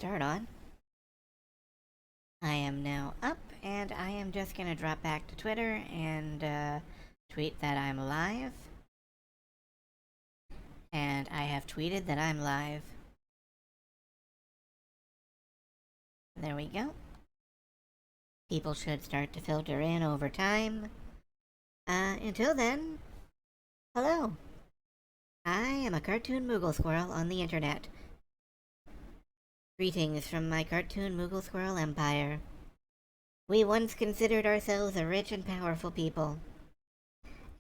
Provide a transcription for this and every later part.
start on. I am now up, and I am just gonna drop back to Twitter and tweet that I'm live. And I have tweeted that I'm live. There we go. People should start to filter in over time. Until then, hello. I am a cartoon Moogle squirrel on the internet. Greetings from my cartoon Moogle squirrel empire. We once considered ourselves a rich and powerful people.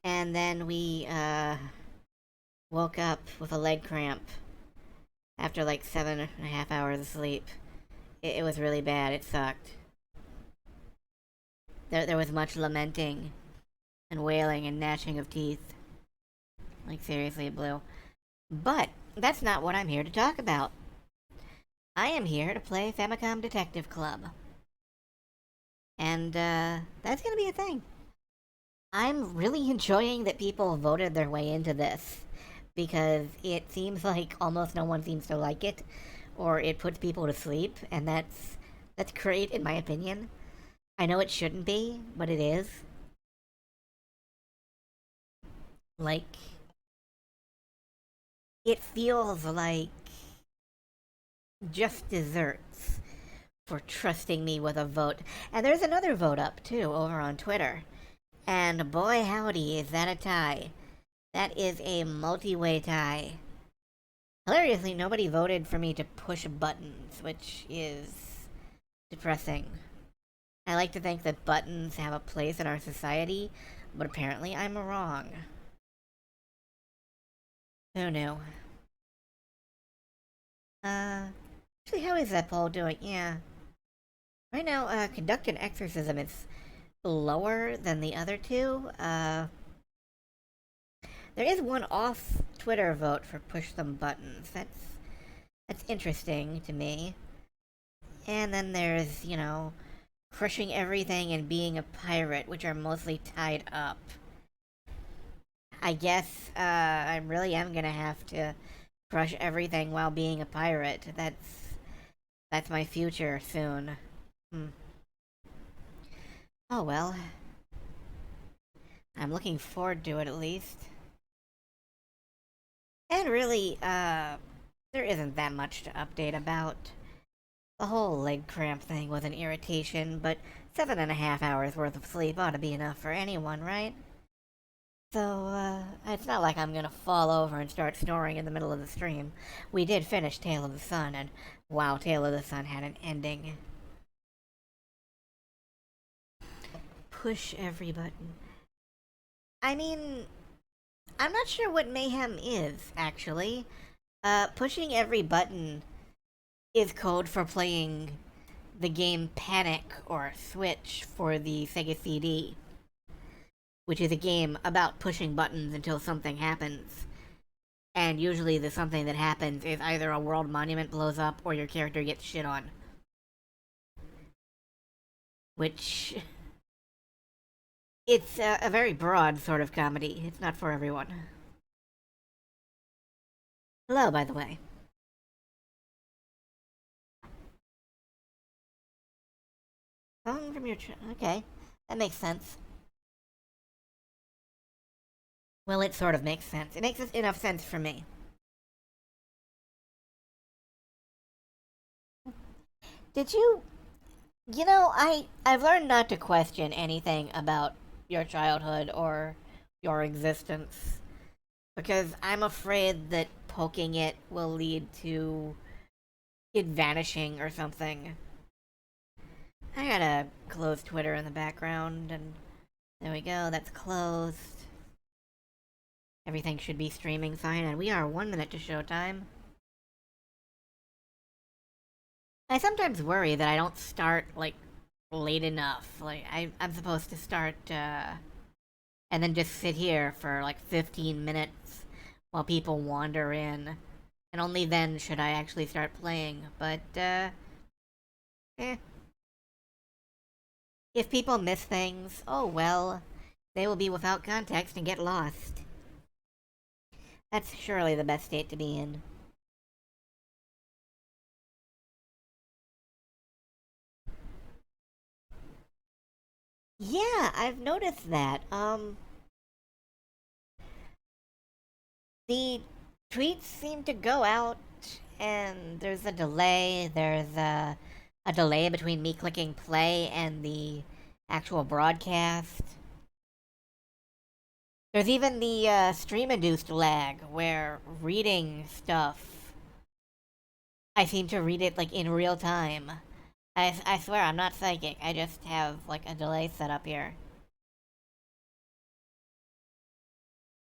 And then we, woke up with a leg cramp after like 7.5 hours of sleep. It was really bad. It sucked. There was much lamenting and wailing and gnashing of teeth. Like, seriously, it blew. But that's not what I'm here to talk about. I am here to play Famicom Detective Club. And, that's gonna be a thing. I'm really enjoying that people voted their way into this, because it seems like almost no one seems to like it, or it puts people to sleep, and that's great in my opinion. I know it shouldn't be, but it is. Like, it feels like just desserts for trusting me with a vote. And there's another vote up, too, over on Twitter. And boy howdy, is that a tie. That is a multi-way tie. Hilariously, nobody voted for me to push buttons, which is depressing. I like to think that buttons have a place in our society, but apparently I'm wrong. Who knew? Actually, how is that poll doing? Yeah. Right now, conduct an exorcism is lower than the other two. There is one off Twitter vote for push some buttons. That's interesting to me. And then there's, crushing everything and being a pirate, which are mostly tied up. I guess I really am gonna have to crush everything while being a pirate. That's my future soon. Oh well. I'm looking forward to it at least. And really, there isn't that much to update about. The whole leg cramp thing was an irritation, but 7.5 hours worth of sleep ought to be enough for anyone, right? So, it's not like I'm gonna fall over and start snoring in the middle of the stream. We did finish Tale of the Sun, and wow, Tale of the Sun had an ending. Push every button. I mean, I'm not sure what mayhem is, actually. Pushing every button is code for playing the game Panic or Switch for the Sega CD, which is a game about pushing buttons until something happens. And usually the something that happens is either a world monument blows up or your character gets shit on. Which... it's a very broad sort of comedy. It's not for everyone. Hello, by the way. Song from your... okay, that makes sense. Well, it sort of makes sense. It makes enough sense for me. Did you... I've learned not to question anything about your childhood or your existence, because I'm afraid that poking it will lead to it vanishing or something. I gotta close Twitter in the background, and there we go, that's closed. Everything should be streaming fine, and we are 1 minute to showtime. I sometimes worry that I don't start, like, late enough. Like, I'm supposed to start, and then just sit here for, like, 15 minutes while people wander in. And only then should I actually start playing. But, eh. If people miss things, oh well. They will be without context and get lost. That's surely the best state to be in. Yeah, I've noticed that. The tweets seem to go out, and there's a delay. There's a delay between me clicking play and the actual broadcast. There's even the stream-induced lag, where reading stuff, I seem to read it, like, in real time. I swear, I'm not psychic. I just have, like, a delay set up here.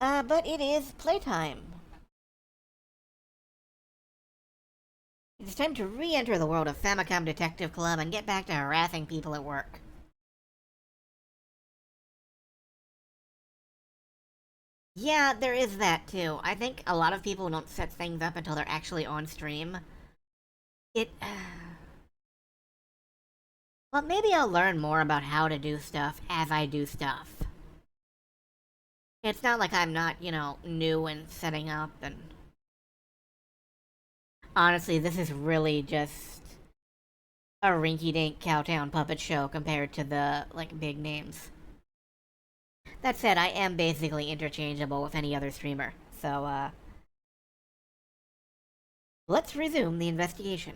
But it is playtime. It's time to re-enter the world of Famicom Detective Club and get back to harassing people at work. Yeah, there is that too. I think a lot of people don't set things up until they're actually on stream. It... Well, maybe I'll learn more about how to do stuff as I do stuff. It's not like I'm not, new and setting up and... Honestly, this is really just a rinky-dink Cowtown puppet show compared to the, like, big names. That said, I am basically interchangeable with any other streamer, so, let's resume the investigation.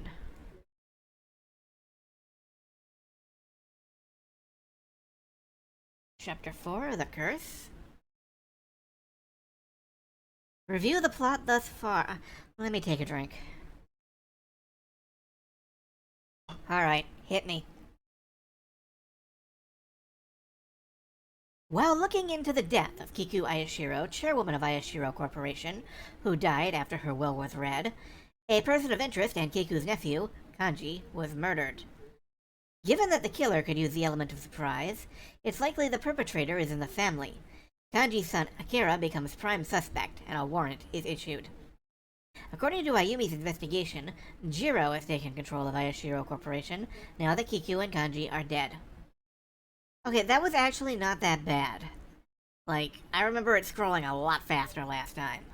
Chapter 4, The Curse? Review the plot thus far. Let me take a drink. Alright, hit me. While looking into the death of Kiku Ayashiro, chairwoman of Ayashiro Corporation, who died after her will was read, a person of interest and Kiku's nephew, Kanji, was murdered. Given that the killer could use the element of surprise, it's likely the perpetrator is in the family. Kanji's son Akira becomes prime suspect, and a warrant is issued. According to Ayumi's investigation, Jiro has taken control of Ayashiro Corporation now that Kiku and Kanji are dead. Okay, that was actually not that bad. Like, I remember it scrolling a lot faster last time.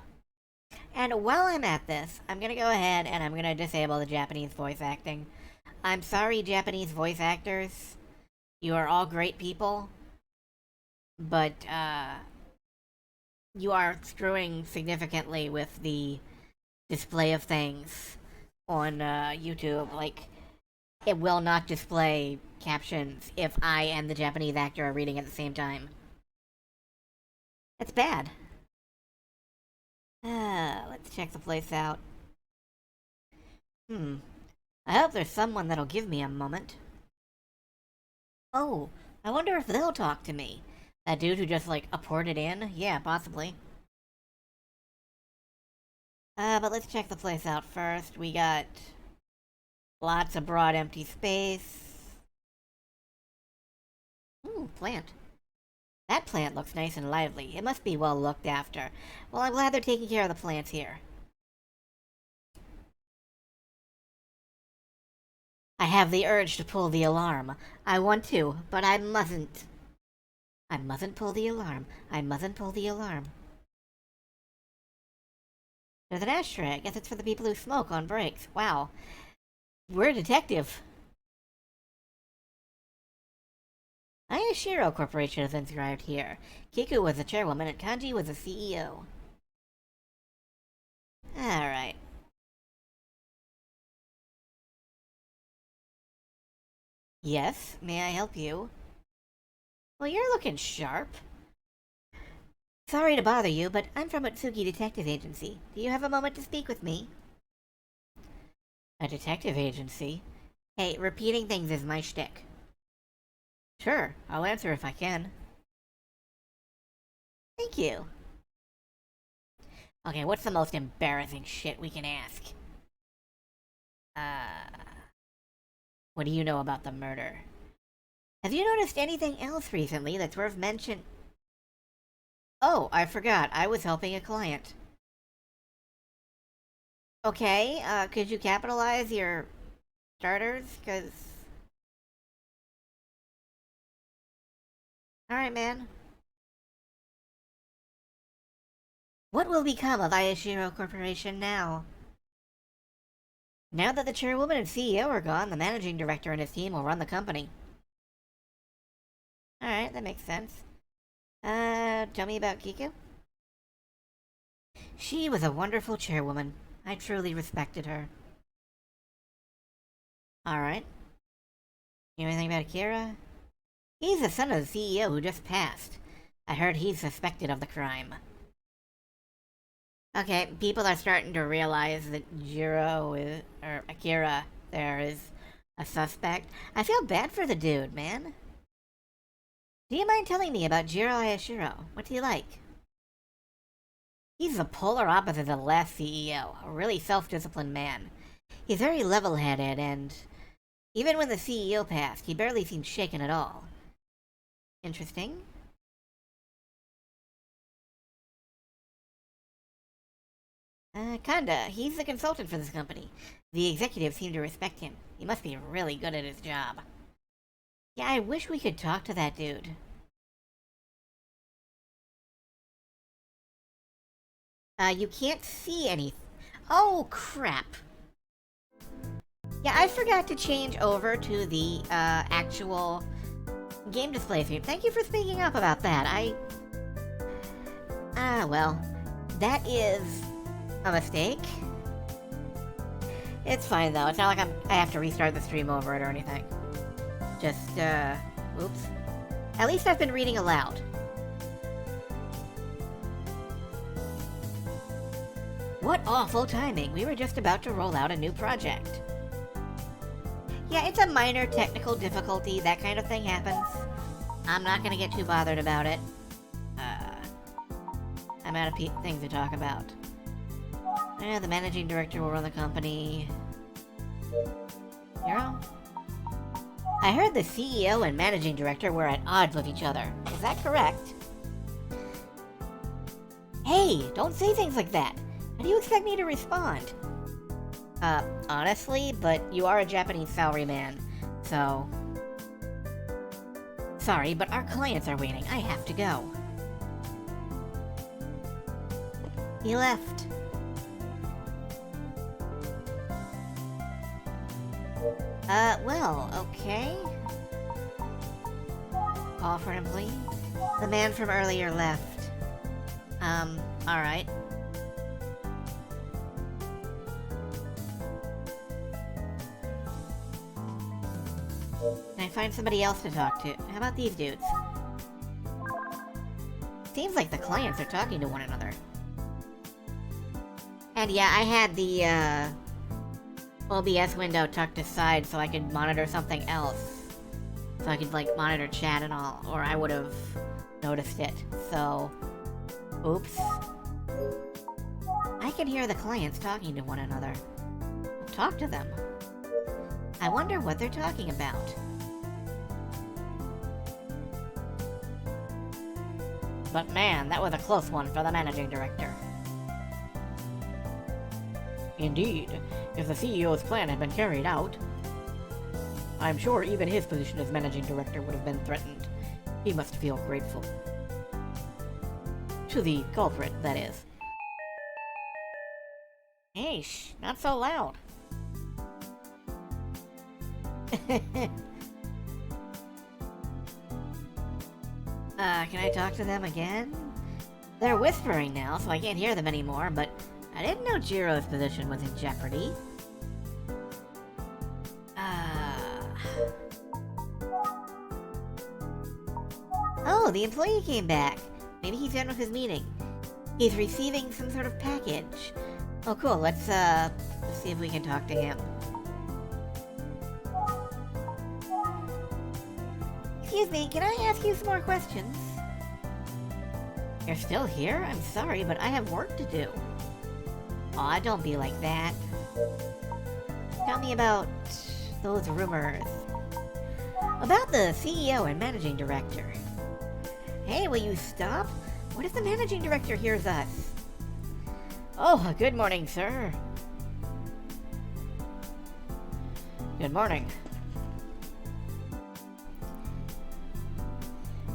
And while I'm at this, I'm gonna go ahead and I'm gonna disable the Japanese voice acting. I'm sorry, Japanese voice actors. You are all great people. But, you are screwing significantly with the display of things on, YouTube. Like, it will not display captions if I and the Japanese actor are reading at the same time. It's bad. Let's check the place out. I hope there's someone that'll give me a moment. Oh, I wonder if they'll talk to me. That dude who just, like, apported in? Yeah, possibly. But let's check the place out first. We got lots of broad empty space. Ooh, plant. That plant looks nice and lively. It must be well looked after. Well, I'm glad they're taking care of the plants here. I have the urge to pull the alarm. I want to, but I mustn't. I mustn't pull the alarm. I mustn't pull the alarm. There's an ashtray. I guess it's for the people who smoke on breaks. Wow. We're a detective. Ayashiro Corporation is inscribed here. Kiku was the chairwoman and Kanji was the CEO. Alright. Yes, may I help you? Well, you're looking sharp. Sorry to bother you, but I'm from Utsugi Detective Agency. Do you have a moment to speak with me? A detective agency? Hey, repeating things is my shtick. Sure, I'll answer if I can. Thank you. Okay, what's the most embarrassing shit we can ask? What do you know about the murder? Have you noticed anything else recently that's worth mention? Oh, I forgot. I was helping a client. Okay, could you capitalize your starters? Cause... Alright, man. What will become of Ayashiro Corporation now? Now that the chairwoman and CEO are gone, the managing director and his team will run the company. Alright, Alright, that makes sense. Tell me about Kiku? She was a wonderful chairwoman. I truly respected her. Alright. You know anything about Akira? He's the son of the CEO who just passed. I heard he's suspected of the crime. Okay, people are starting to realize that Akira there is a suspect. I feel bad for the dude, man. Do you mind telling me about Jiro Ayashiro? What's he like? He's the polar opposite of the last CEO, a really self-disciplined man. He's very level-headed, and even when the CEO passed, he barely seemed shaken at all. Interesting. Kinda. He's the consultant for this company. The executives seem to respect him. He must be really good at his job. Yeah, I wish we could talk to that dude. You can't see any... Oh, crap. Yeah, I forgot to change over to the, actual game display screen. Thank you for speaking up about that. Well, that is a mistake. It's fine, though. It's not like I have to restart the stream over it or anything. Just, oops. At least I've been reading aloud. What awful timing. We were just about to roll out a new project. Yeah, it's a minor technical difficulty. That kind of thing happens. I'm not gonna get too bothered about it. I'm out of things to talk about. The managing director will run the company. Hero? I heard the CEO and managing director were at odds with each other. Is that correct? Hey, don't say things like that. How do you expect me to respond? Honestly, but you are a Japanese salaryman, so... Sorry, but our clients are waiting. I have to go. He left. Well, okay. Call for an employee? The man from earlier left. Alright. Can I find somebody else to talk to? How about these dudes? Seems like the clients are talking to one another. And yeah, I had the, OBS window tucked aside so I could monitor something else. So I could, like, monitor chat and all, or I would have noticed it. So, oops. I can hear the clients talking to one another. Talk to them. I wonder what they're talking about. But man, that was a close one for the managing director. Indeed, if the CEO's plan had been carried out, I'm sure even his position as managing director would have been threatened. He must feel grateful. To the culprit, that is. Hey, shh, not so loud. Can I talk to them again? They're whispering now, so I can't hear them anymore, but I didn't know Jiro's position was in jeopardy. Oh, the employee came back. Maybe he's done with his meeting. He's receiving some sort of package. Oh, cool. Let's see if we can talk to him. Excuse me, can I ask you some more questions? You're still here? I'm sorry, but I have work to do. Aw, don't be like that. Tell me about those rumors. About the CEO and managing director. Hey, will you stop? What if the managing director hears us? Oh, good morning, sir. Good morning.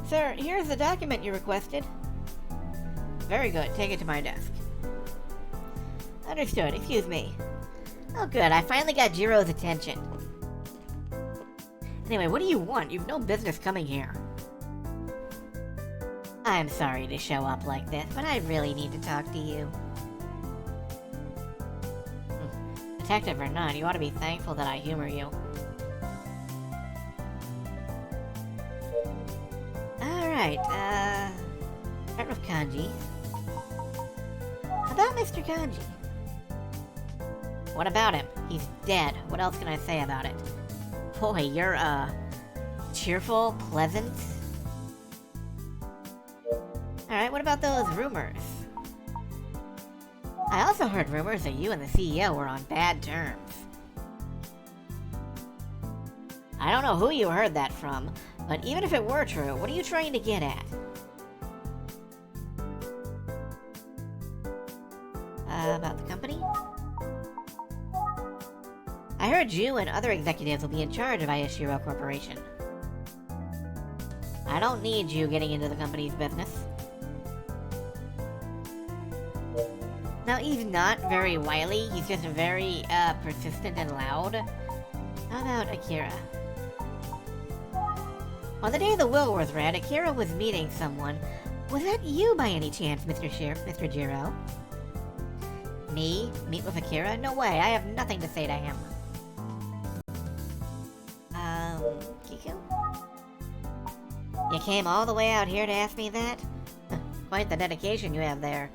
Sir, here's the document you requested. Very good. Take it to my desk. Understood. Excuse me. Oh, good. I finally got Jiro's attention. Anyway, what do you want? You've no business coming here. I'm sorry to show up like this, but I really need to talk to you. Detective or not, you ought to be thankful that I humor you. Alright, start with Kanji. About Mr. Kanji. What about him? He's dead. What else can I say about it? Boy, you're, cheerful, pleasant. Alright, what about those rumors? I also heard rumors that you and the CEO were on bad terms. I don't know who you heard that from, but even if it were true, what are you trying to get at? About the company? I heard you and other executives will be in charge of Ayashiro Corporation. I don't need you getting into the company's business. No, he's not very wily, he's just very, persistent and loud. How about Akira? On the day the will was read, Akira was meeting someone. Was that you by any chance, Mr. Jiro? Me? Meet with Akira? No way, I have nothing to say to him. Kiku? You came all the way out here to ask me that? Quite the dedication you have there.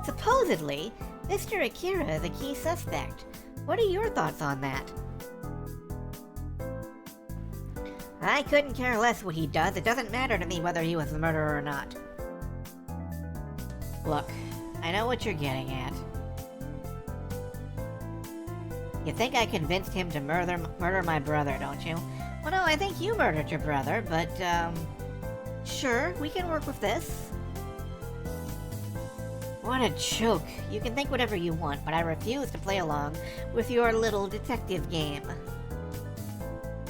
Supposedly, Mr. Akira is a key suspect. What are your thoughts on that? I couldn't care less what he does. It doesn't matter to me whether he was the murderer or not. Look, I know what you're getting at. You think I convinced him to murder my brother, don't you? Well, no, I think you murdered your brother, but, sure, we can work with this. What a joke. You can think whatever you want, but I refuse to play along with your little detective game.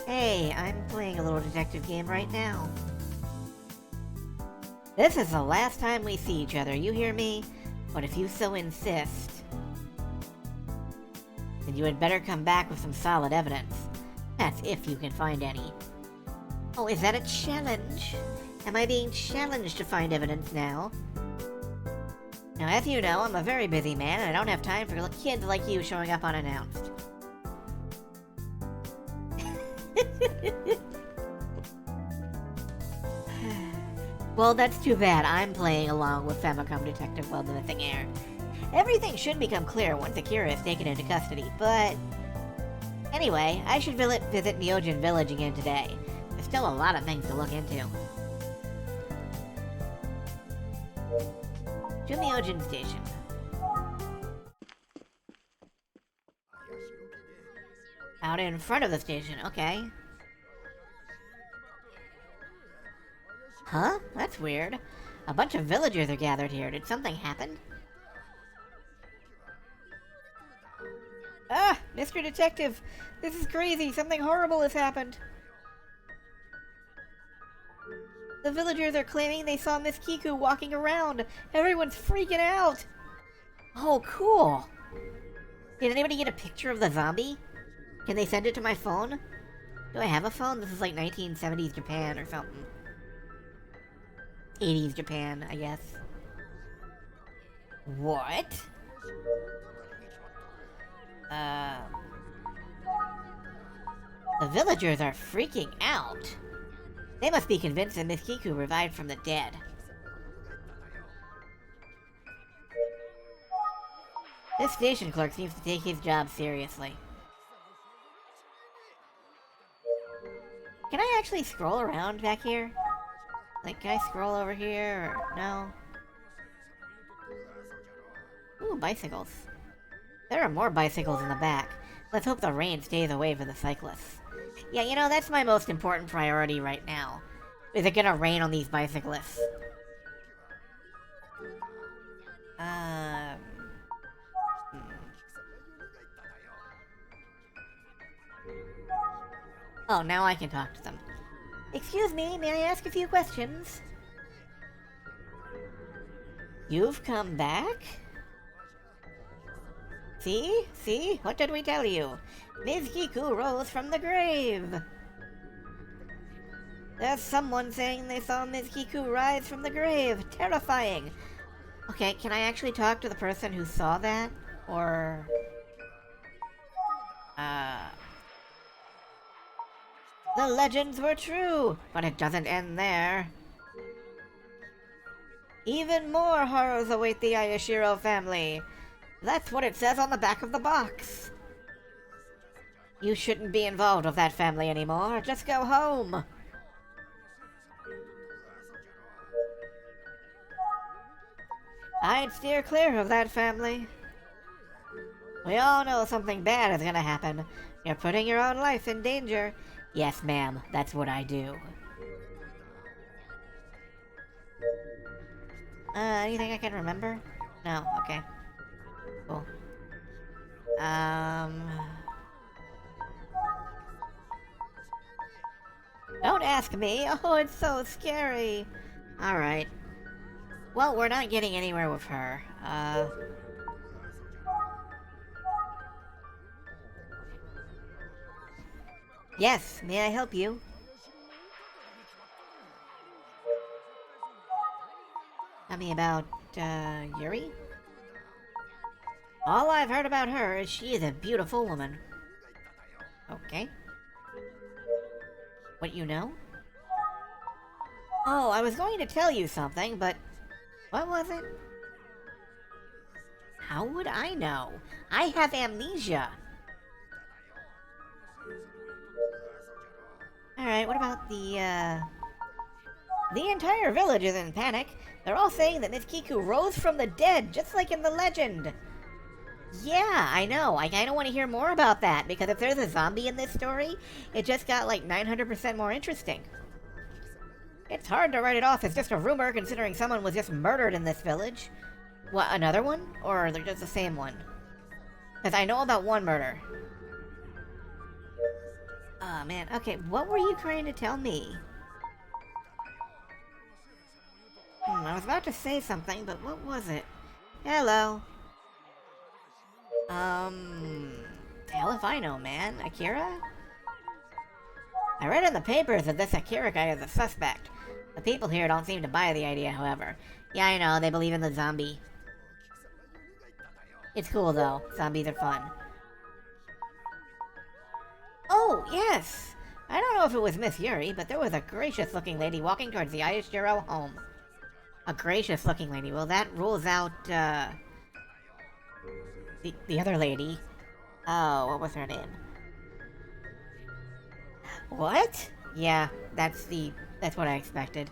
Hey, I'm playing a little detective game right now. This is the last time we see each other, you hear me? But if you so insist, then you had better come back with some solid evidence. That's if you can find any. Oh, is that a challenge? Am I being challenged to find evidence now? Now, as you know, I'm a very busy man, and I don't have time for kids like you showing up unannounced. Well, that's too bad. I'm playing along with Famicom Detective Well the Missing Heir. Everything should become clear once Akira is taken into custody, but... Anyway, I should visit Myojin Village again today. There's still a lot of things to look into. To Myojin Station. Out in front of the station, okay. Huh? That's weird. A bunch of villagers are gathered here. Did something happen? Ah! Mr. Detective! This is crazy! Something horrible has happened! The villagers are claiming they saw Miss Kiku walking around! Everyone's freaking out! Oh, cool! Did anybody get a picture of the zombie? Can they send it to my phone? Do I have a phone? This is like 1970s Japan or something. 80s Japan, I guess. What? The villagers are freaking out. They must be convinced that Miss Kiku revived from the dead. This station clerk seems to take his job seriously. Can I actually scroll around back here? Like, can I scroll over here, or no? Ooh, bicycles. There are more bicycles in the back. Let's hope the rain stays away for the cyclists. Yeah, you know, that's my most important priority right now. Is it gonna rain on these bicyclists? Oh, now I can talk to them. Excuse me, may I ask a few questions? You've come back? See? See? What did we tell you? Ms. Kiku rose from the grave! There's someone saying they saw Ms. Kiku rise from the grave. Terrifying! Okay, can I actually talk to the person who saw that? Or... The legends were true, but it doesn't end there. Even more horrors await the Ayashiro family. That's what it says on the back of the box. You shouldn't be involved with that family anymore. Just go home. I'd steer clear of that family. We all know something bad is gonna happen. You're putting your own life in danger. Yes, ma'am. That's what I do. Anything I can remember? No, okay. Cool. Don't ask me! Oh, it's so scary! Alright. Well, we're not getting anywhere with her. Yes, may I help you? Tell me about, Yuri? All I've heard about her is she is a beautiful woman. Okay. What you know? Oh, I was going to tell you something, but... What was it? How would I know? I have amnesia. Alright, what about the entire village is in panic. They're all saying that Miss Kiku rose from the dead, just like in the legend. Yeah, I know. I kinda want to hear more about that, because if there's a zombie in this story, it just got like 900% more interesting. It's hard to write it off as just a rumor, considering someone was just murdered in this village. What, another one? Or they're just the same one? Because I know about one murder. Oh man, okay, what were you trying to tell me? I was about to say something, but what was it? Hello. Hell if I know, man. Akira? I read in the papers that this Akira guy is a suspect. The people here don't seem to buy the idea, however. Yeah, I know, they believe in the zombie. It's cool, though. Zombies are fun. Oh, yes! I don't know if it was Miss Yuri, but there was a gracious-looking lady walking towards the Ayashiro home. A gracious-looking lady. Well, that rules out, the other lady. Oh, what was her name? What? Yeah, that's what I expected.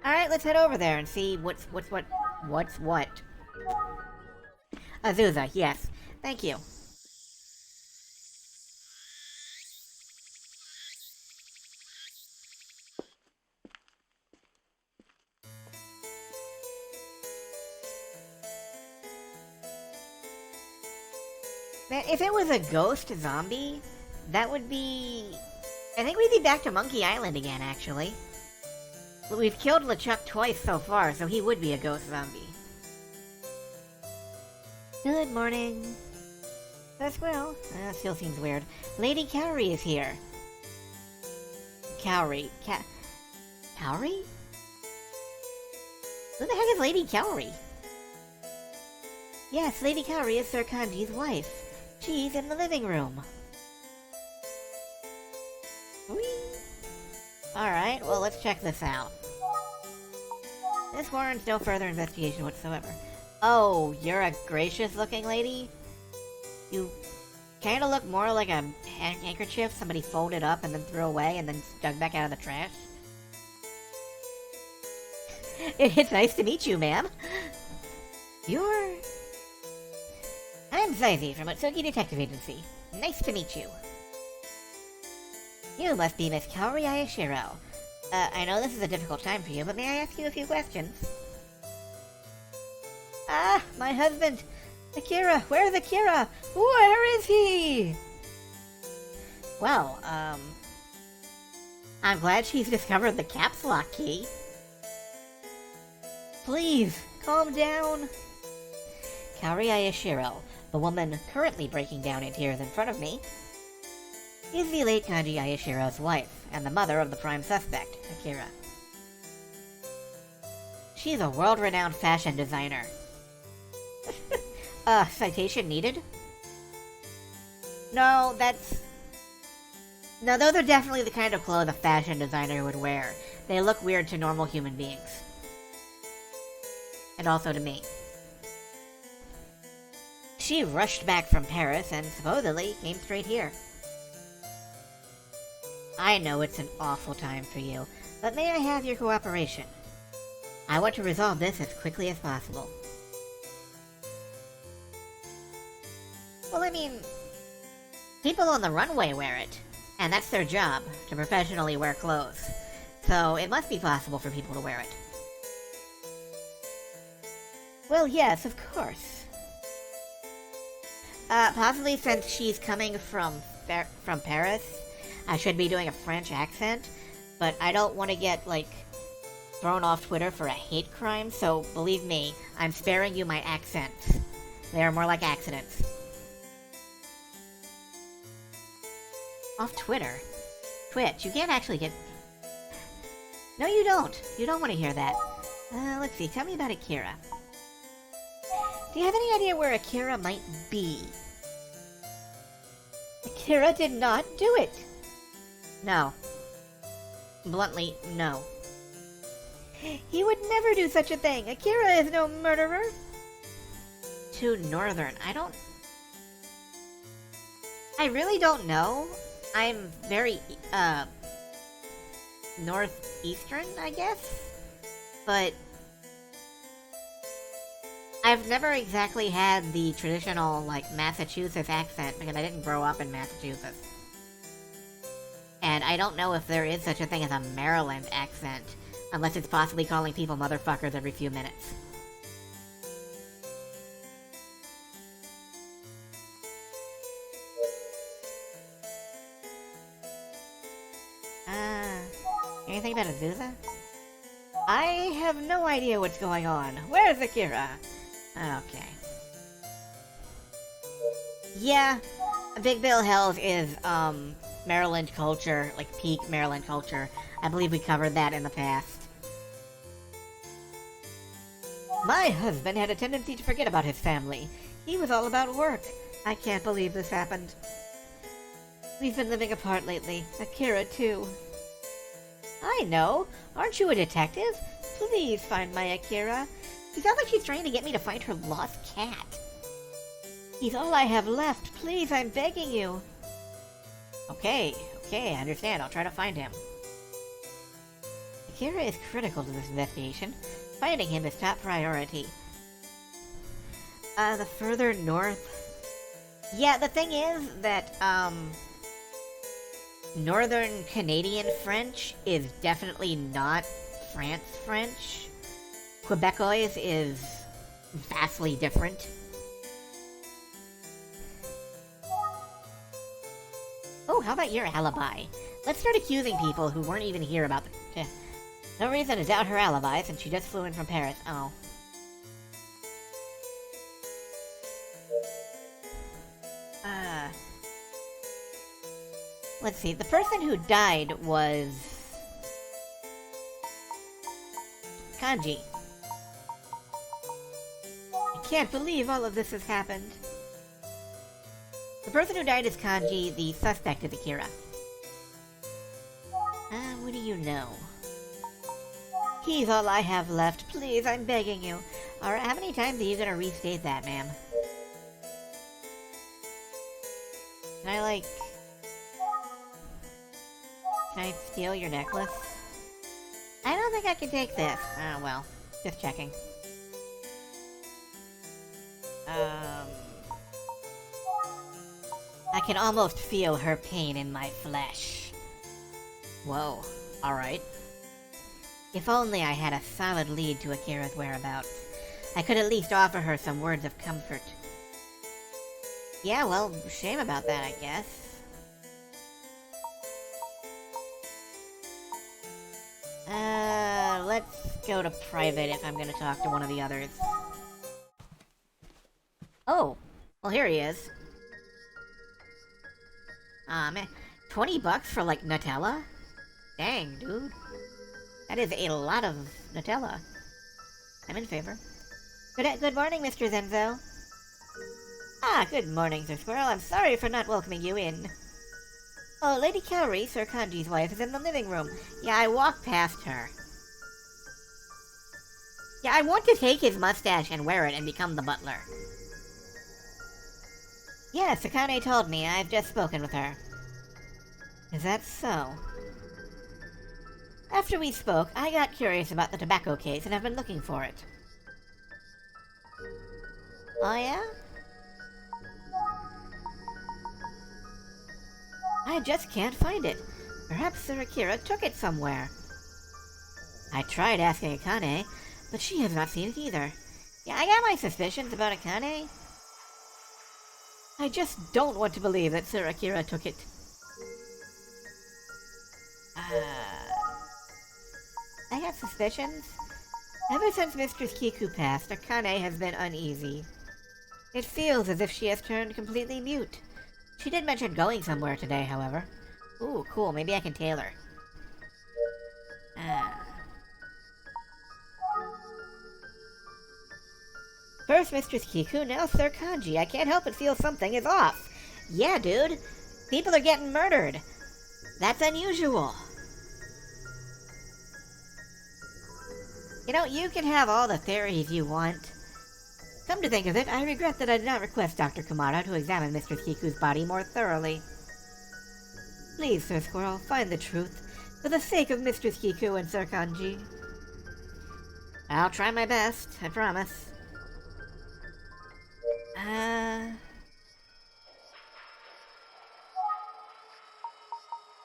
Alright, let's head over there and see what's what. Azusa, yes. Thank you. Man, if it was a ghost zombie, that would be... I think we'd be back to Monkey Island again, actually. But we've killed LeChuck twice so far, so he would be a ghost zombie. Good morning. That's well. That still seems weird. Lady Cowrie is here. Cowrie? Cowrie? Who the heck is Lady Cowrie? Yes, Lady Cowrie is Sir Kanji's wife. She's in the living room. Alright, well, let's check this out. This warrants no further investigation whatsoever. Oh, you're a gracious-looking lady? You kinda look more like a handkerchief somebody folded up and then threw away and then dug back out of the trash. It's nice to meet you, ma'am. You're... I'm Zazie from Otsuki Detective Agency. Nice to meet you. You must be Miss Kaori Ayashiro. I know this is a difficult time for you, but may I ask you a few questions? Ah, my husband! Akira! Where's Akira? Where is he? Well, I'm glad she's discovered the caps lock key. Please, calm down. Kaori Ayashiro, the woman currently breaking down in tears in front of me, is the late Kanji Ayashiro's wife, and the mother of the prime suspect, Akira. She's a world-renowned fashion designer. Citation needed? No, those are definitely the kind of clothes a fashion designer would wear. They look weird to normal human beings. And also to me. She rushed back from Paris and supposedly came straight here. I know it's an awful time for you, but may I have your cooperation? I want to resolve this as quickly as possible. Well, I mean, people on the runway wear it, and that's their job, to professionally wear clothes. So it must be possible for people to wear it. Well, yes, of course. Possibly since she's coming from Paris, I should be doing a French accent, but I don't want to get, like, thrown off Twitter for a hate crime, so believe me, I'm sparing you my accents. They are more like accidents. Off Twitter? Twitch, you can't actually get... No, you don't. You don't want to hear that. Let's see, tell me about Akira. Do you have any idea where Akira might be? Akira did not do it! No. Bluntly, no. He would never do such a thing! Akira is no murderer! Too northern. I really don't know. I'm very, northeastern, I guess? But I've never exactly had the traditional, like, Massachusetts accent because I didn't grow up in Massachusetts. And I don't know if there is such a thing as a Maryland accent, unless it's possibly calling people motherfuckers every few minutes. Anything about Azusa? I have no idea what's going on. Where's Akira? Okay. Yeah, Big Bill Hells is, Maryland culture, like peak Maryland culture. I believe we covered that in the past. My husband had a tendency to forget about his family. He was all about work. I can't believe this happened. We've been living apart lately. Akira, too. I know. Aren't you a detective? Please find my Akira. He sounds like she's trying to get me to find her lost cat. He's all I have left. Please, I'm begging you. Okay, I understand. I'll try to find him. Akira is critical to this investigation. Finding him is top priority. The further north... Yeah, the thing is that, Northern Canadian French is definitely not France French. Quebecois is vastly different. Oh, how about your alibi? Let's start accusing people who weren't even here about the... No reason to doubt her alibi since she just flew in from Paris. Oh. Let's see. The person who died was... Kanji. I can't believe all of this has happened. The person who died is Kanji, the suspect is Akira. What do you know? He's all I have left. Please, I'm begging you. Alright, how many times are you gonna restate that, ma'am? Can I, like... Can I steal your necklace? I don't think I can take this. Ah, well. Just checking. I can almost feel her pain in my flesh. Whoa. Alright. If only I had a solid lead to Akira's whereabouts. I could at least offer her some words of comfort. Yeah, well, shame about that, I guess. Let's go to private if I'm gonna talk to one of the others. Oh, well here he is. Man, 20 bucks for like Nutella? Dang, dude. That is a lot of Nutella. I'm in favor. Good morning, Mr. Zenzo. Ah, good morning, Sir Squirrel. I'm sorry for not welcoming you in. Oh, Lady Kaori, Sir Kanji's wife, is in the living room. Yeah, I walked past her. Yeah, I want to take his mustache and wear it and become the butler. Yes, Akane told me. I've just spoken with her. Is that so? After we spoke, I got curious about the tobacco case and have been looking for it. Oh yeah? I just can't find it. Perhaps Sir Akira took it somewhere. I tried asking Akane, but she has not seen it either. Yeah, I got my suspicions about Akane. I just don't want to believe that Sir Akira took it. I have suspicions. Ever since Mistress Kiku passed, Akane has been uneasy. It feels as if she has turned completely mute. She did mention going somewhere today, however. Ooh, cool, maybe I can tail her. First Mistress Kiku, now Sir Kanji. I can't help but feel something is off. Yeah, dude. People are getting murdered. That's unusual. You know, you can have all the theories you want. Come to think of it, I regret that I did not request Dr. Kumara to examine Mistress Kiku's body more thoroughly. Please, Sir Squirrel, find the truth, for the sake of Mistress Kiku and Sir Kanji. I'll try my best, I promise.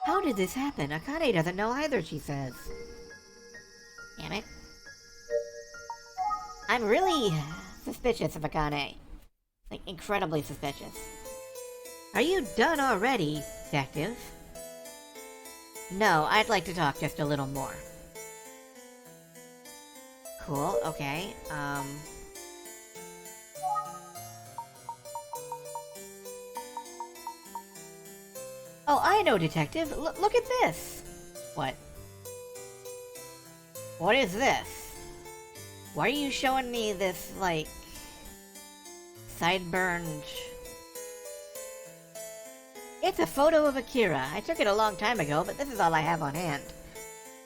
How did this happen? Akane doesn't know either, she says. Damn it. I'm really suspicious of Akane. Like, incredibly suspicious. Are you done already, detective? No, I'd like to talk just a little more. Cool, okay, Oh, I know, detective. Look at this! What? What is this? Why are you showing me this, like... sideburn... It's a photo of Akira. I took it a long time ago, but this is all I have on hand.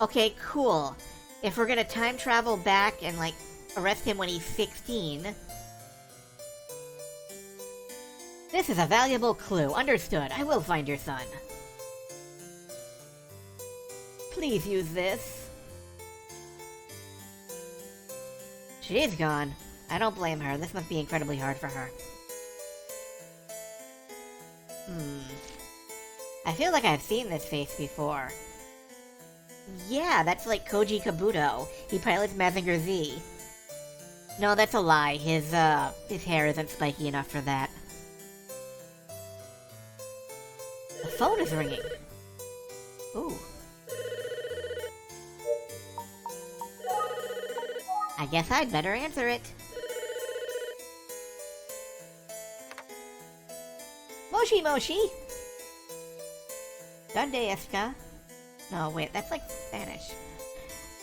Okay, cool. If we're gonna time travel back and, like, arrest him when he's 16... This is a valuable clue. Understood. I will find your son. Please use this. She's gone. I don't blame her. This must be incredibly hard for her. I feel like I've seen this face before. Yeah, that's like Koji Kabuto. He pilots Mazinger Z. No, that's a lie. His hair isn't spiky enough for that. The phone is ringing. Ooh. I guess I'd better answer it. Moshi Moshi! Donde está? No, wait, that's like Spanish.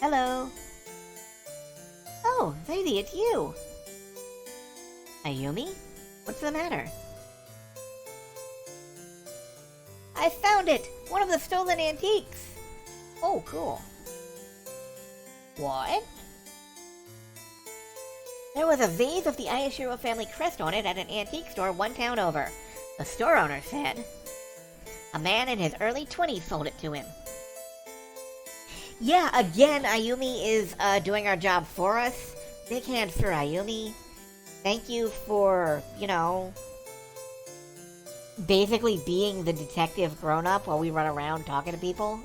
Hello. Oh, Zazie, it's you. Ayumi? What's the matter? I found it! One of the stolen antiques! Oh, cool. What? There was a vase of the Ayashiro family crest on it at an antique store one town over. The store owner said. A man in his early 20s sold it to him. Yeah, again, Ayumi is doing our job for us. Big hand for Ayumi. Thank you for, you know, basically being the detective grown-up while we run around talking to people.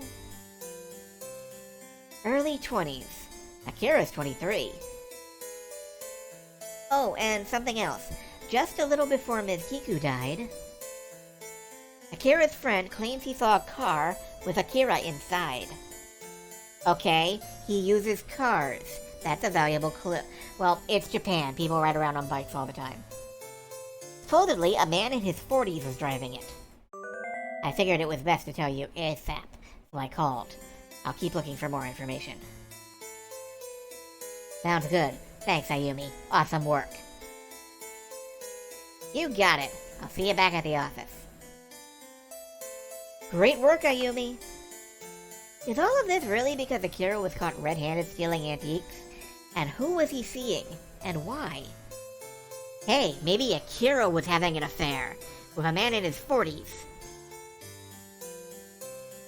Early 20s. Akira's 23. Oh, and something else. Just a little before Ms. Kiku died, Akira's friend claims he saw a car with Akira inside. Okay, he uses cars. That's a valuable clue. Well, it's Japan. People ride around on bikes all the time. Supposedly, a man in his 40s was driving it. I figured it was best to tell you ASAP, so I called. I'll keep looking for more information. Sounds good. Thanks, Ayumi. Awesome work. You got it. I'll see you back at the office. Great work, Ayumi. Is all of this really because Akira was caught red-handed stealing antiques? And who was he seeing? And why? Hey, maybe Akira was having an affair with a man in his 40s.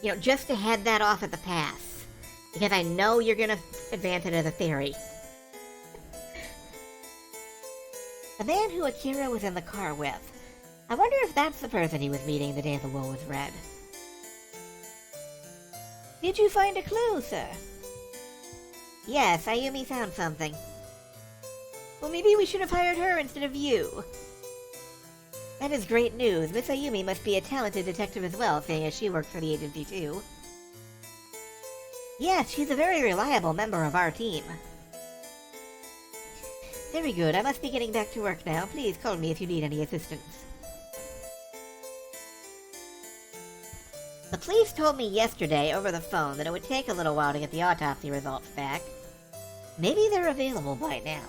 You know, just to head that off at the pass. Because I know you're gonna advance it as a theory. The man who Akira was in the car with. I wonder if that's the person he was meeting the day the will was read. Did you find a clue, sir? Yes, Ayumi found something. Well, maybe we should have hired her instead of you. That is great news. Miss Ayumi must be a talented detective as well, seeing as she works for the agency too. Yes, she's a very reliable member of our team. Very good. I must be getting back to work now. Please call me if you need any assistance. The police told me yesterday over the phone that it would take a little while to get the autopsy results back. Maybe they're available by now.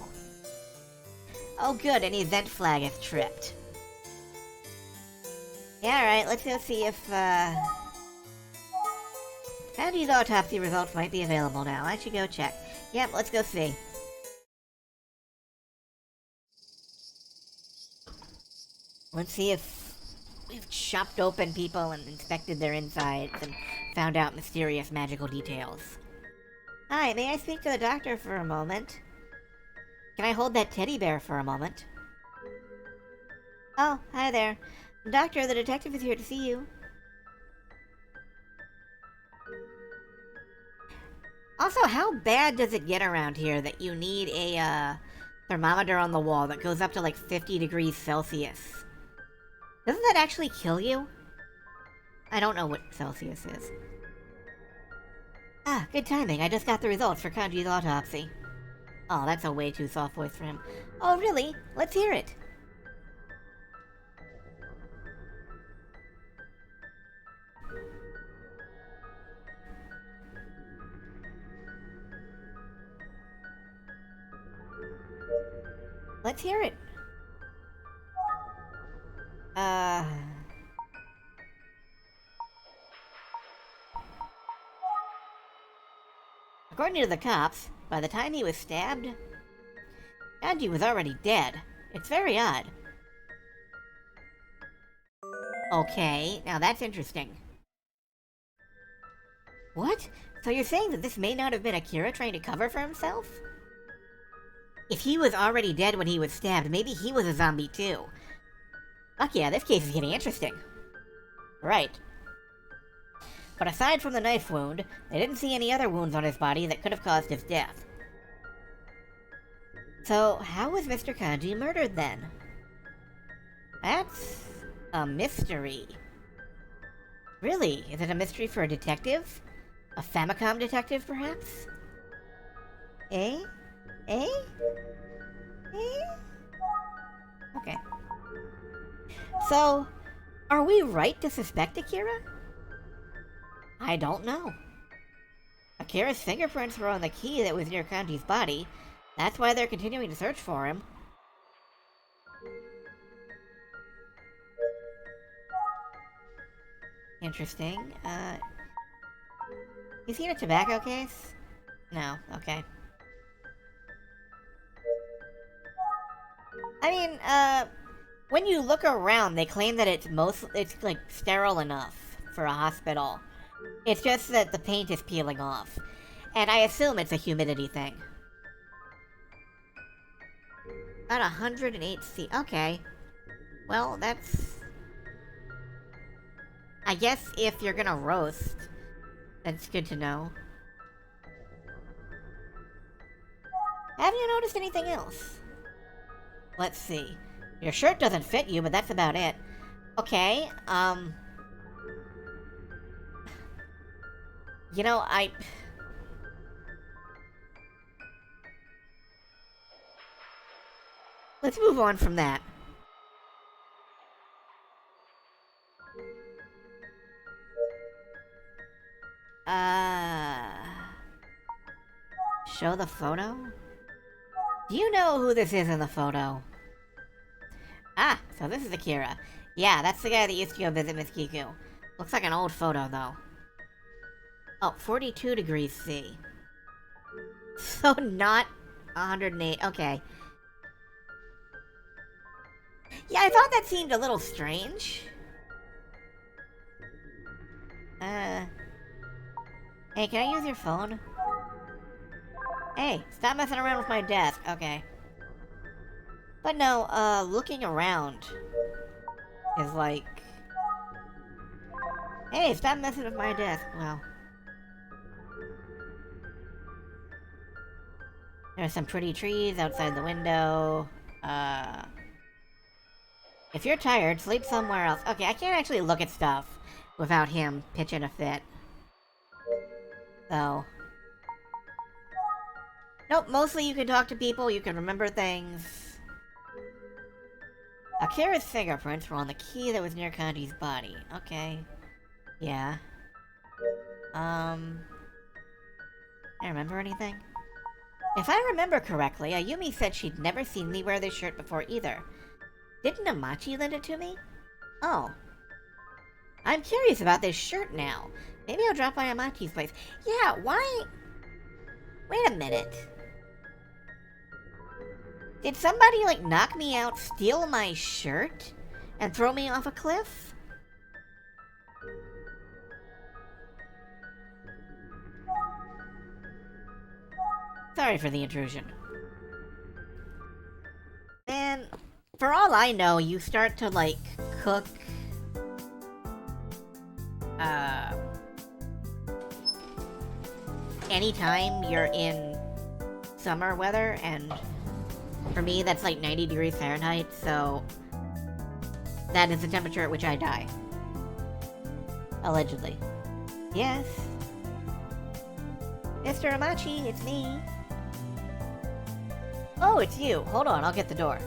Oh good, an event flag is tripped. Yeah, alright, let's go see if, Kanji's autopsy results might be available now. I should go check. Yep, let's go see. Let's see if we've chopped open people and inspected their insides and found out mysterious magical details. Hi, may I speak to the doctor for a moment? Can I hold that teddy bear for a moment? Oh, hi there. Doctor, the detective is here to see you. Also, how bad does it get around here that you need a, thermometer on the wall that goes up to like 50 degrees Celsius? Doesn't that actually kill you? I don't know what Celsius is. Ah, good timing. I just got the results for Kanji's autopsy. Oh, that's a way too soft voice for him. Oh, really? Let's hear it. Let's hear it. According to the cops, by the time he was stabbed, Kanji was already dead. It's very odd. Okay, now that's interesting. What? So you're saying that this may not have been Akira trying to cover for himself? If he was already dead when he was stabbed, maybe he was a zombie too. Fuck yeah, this case is getting interesting. Right. But aside from the knife wound, they didn't see any other wounds on his body that could have caused his death. So, how was Mr. Kanji murdered then? That's a mystery. Really? Is it a mystery for a detective? A Famicom detective, perhaps? Eh? Eh? Eh? Okay. So, are we right to suspect Akira? I don't know. Akira's fingerprints were on the key that was near Kanji's body. That's why they're continuing to search for him. Interesting. You seen a tobacco case? No, okay. I mean, when you look around, they claim that it's like sterile enough for a hospital. It's just that the paint is peeling off. And I assume it's a humidity thing. About 108 C. Okay. Well, that's... I guess if you're gonna roast, that's good to know. Have you noticed anything else? Let's see. Your shirt doesn't fit you, but that's about it. Okay, you know, let's move on from that. Show the photo? Do you know who this is in the photo? Ah, so this is Akira. Yeah, that's the guy that used to go visit Miss Kiku. Looks like an old photo, though. Oh, 42 degrees C. So not 108. Okay. Yeah, I thought that seemed a little strange. Hey, can I use your phone? Hey, stop messing around with my desk. Okay. But no, looking around is like... Hey, stop messing with my desk. Well... There's some pretty trees outside the window. If you're tired, sleep somewhere else. Okay, I can't actually look at stuff without him pitching a fit. So... Nope, mostly you can talk to people, you can remember things. Akira's fingerprints were on the key that was near Kanji's body. Okay. Yeah. I remember anything? If I remember correctly, Ayumi said she'd never seen me wear this shirt before either. Didn't Amachi lend it to me? Oh. I'm curious about this shirt now. Maybe I'll drop by Amachi's place. Yeah, why... Wait a minute. Did somebody, like, knock me out, steal my shirt, and throw me off a cliff? Sorry for the intrusion. Man, for all I know, you start to, like, cook... anytime you're in summer weather, and for me, that's like 90 degrees Fahrenheit, so that is the temperature at which I die. Allegedly. Yes? Mr. Amachi, it's me. Oh, it's you. Hold on, I'll get the door.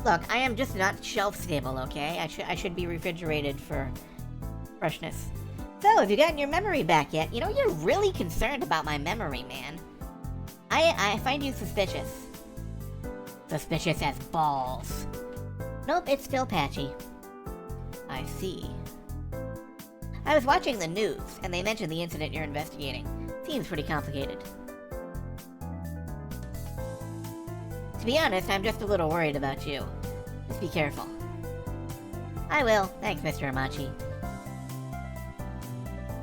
Look, I am just not shelf stable, okay? I should be refrigerated for freshness. So, have you gotten your memory back yet? You know, you're really concerned about my memory, man. I find you suspicious. Suspicious as balls. Nope, it's still patchy. I see. I was watching the news, and they mentioned the incident you're investigating. Seems pretty complicated. To be honest, I'm just a little worried about you. Just be careful. I will. Thanks, Mr. Amachi.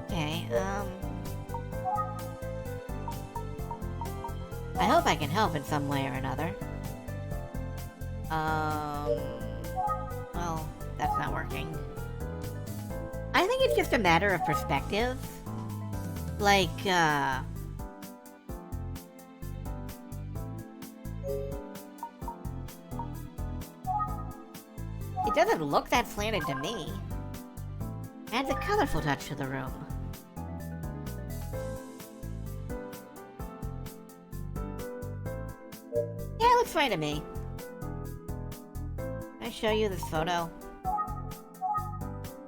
Okay, I hope I can help in some way or another. Well, that's not working. I think it's just a matter of perspective. Like, it doesn't look that slanted to me. Adds a colorful touch to the room. Yeah, it looks fine to me. Can I show you this photo?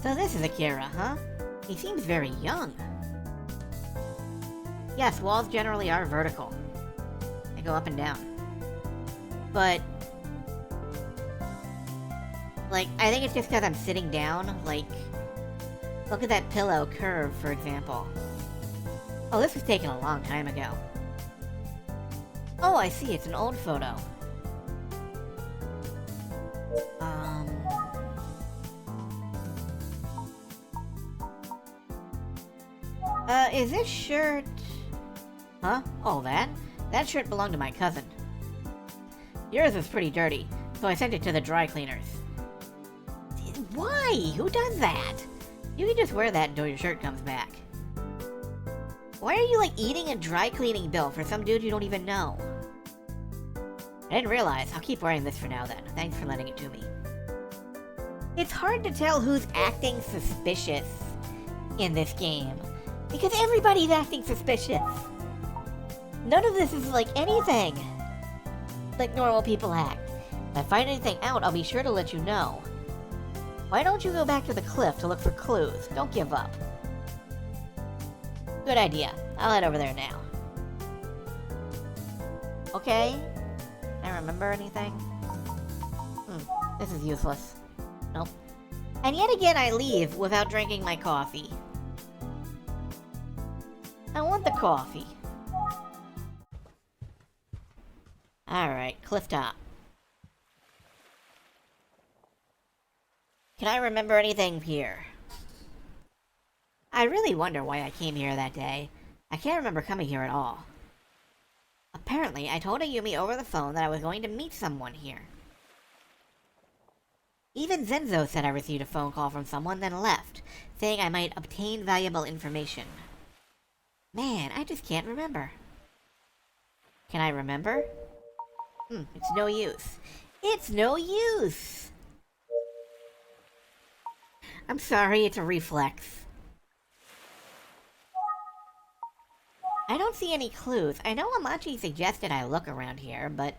So this is Akira, huh? He seems very young. Yes, walls generally are vertical. They go up and down. But... like, I think it's just because I'm sitting down, like... Look at that pillow curve, for example. Oh, this was taken a long time ago. Oh, I see, it's an old photo. Is this shirt... Huh? Oh, that? That shirt belonged to my cousin. Yours was pretty dirty, so I sent it to the dry cleaners. Why? Who does that? You can just wear that until your shirt comes back. Why are you, like, eating a dry cleaning bill for some dude you don't even know? I didn't realize. I'll keep wearing this for now, then. Thanks for lending it to me. It's hard to tell who's acting suspicious in this game. Because everybody's acting suspicious. None of this is like anything like normal people act. If I find anything out, I'll be sure to let you know. Why don't you go back to the cliff to look for clues? Don't give up. Good idea. I'll head over there now. Okay. Can I remember anything? This is useless. Nope. And yet again I leave without drinking my coffee. I want the coffee. Alright, cliff top. Can I remember anything here? I really wonder why I came here that day. I can't remember coming here at all. Apparently, I told Ayumi over the phone that I was going to meet someone here. Even Zenzo said I received a phone call from someone, then left, saying I might obtain valuable information. Man, I just can't remember. Can I remember? It's no use. It's no use! I'm sorry, it's a reflex. I don't see any clues. I know Amachi suggested I look around here, but...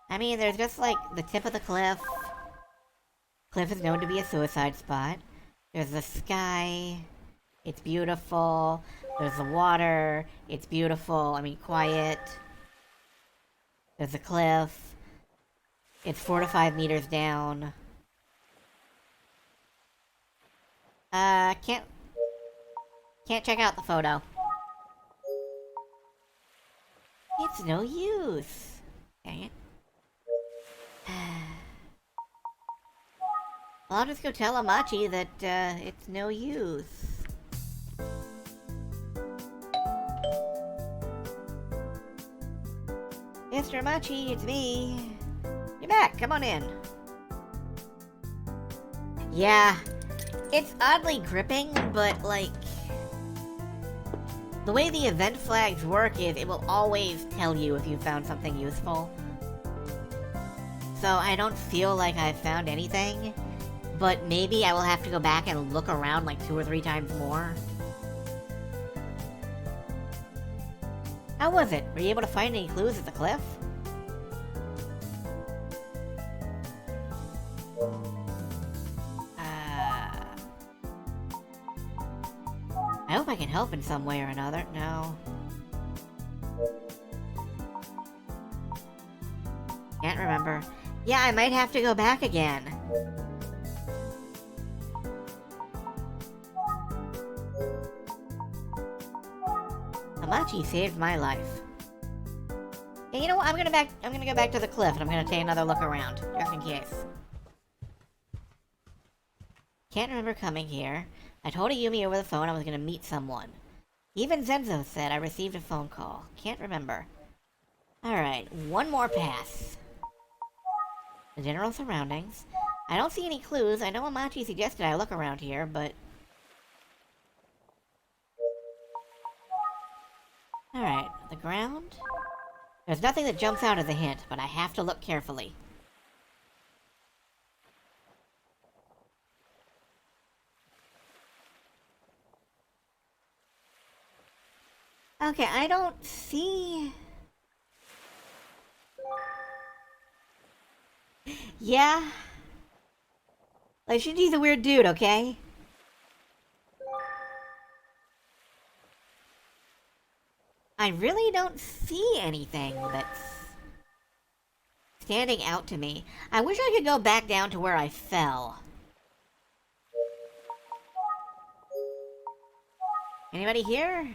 I mean, there's just, like, the tip of the cliff. Cliff is known to be a suicide spot. There's the sky. It's beautiful. There's the water. It's beautiful. I mean, quiet. There's a cliff. It's 4 to 5 meters down. Can't check out the photo. It's no use. Dang it. Well, I'll just go tell Amachi that, it's no use. Mr. Amachi, it's me. You're back, come on in. Yeah, it's oddly gripping, but, like... The way the event flags work is it will always tell you if you found something useful. So I don't feel like I've found anything, but maybe I will have to go back and look around like 2 or 3 times more. How was it? Were you able to find any clues at the cliff? I hope I can help in some way or another. No. Can't remember. Yeah, I might have to go back again. Amachi saved my life. Yeah, you know what? I'm gonna go back to the cliff and I'm gonna take another look around, just in case. Can't remember coming here. I told Ayumi over the phone I was gonna meet someone. Even Zenzo said I received a phone call. Can't remember. Alright, one more pass. The general surroundings. I don't see any clues. I know Amachi suggested I look around here, but... Alright, the ground? There's nothing that jumps out as a hint, but I have to look carefully. Okay, I don't see... Yeah? Like, Shinji's a weird dude, okay? I really don't see anything that's standing out to me. I wish I could go back down to where I fell. Anybody here?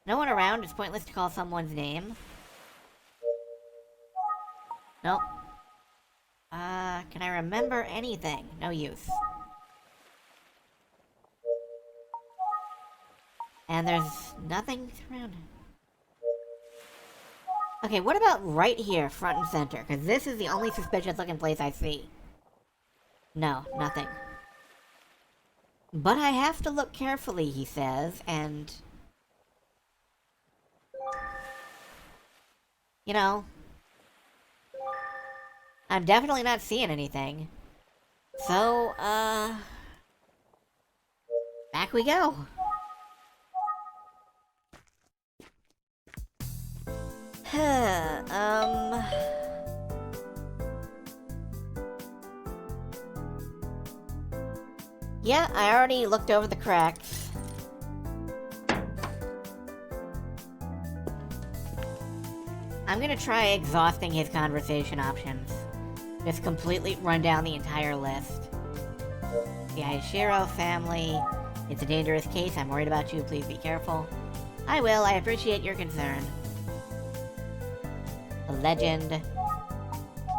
No one around. It's pointless to call someone's name. Nope. Can I remember anything? No use. And there's nothing surrounding. Okay, what about right here, front and center? Because this is the only suspicious looking place I see. No, nothing. But I have to look carefully, he says, and... You know... I'm definitely not seeing anything. So, back we go. Yeah, I already looked over the cracks. I'm gonna try exhausting his conversation options. Just completely run down the entire list. The Aishiro family. It's a dangerous case. I'm worried about you. Please be careful. I will. I appreciate your concern. The legend.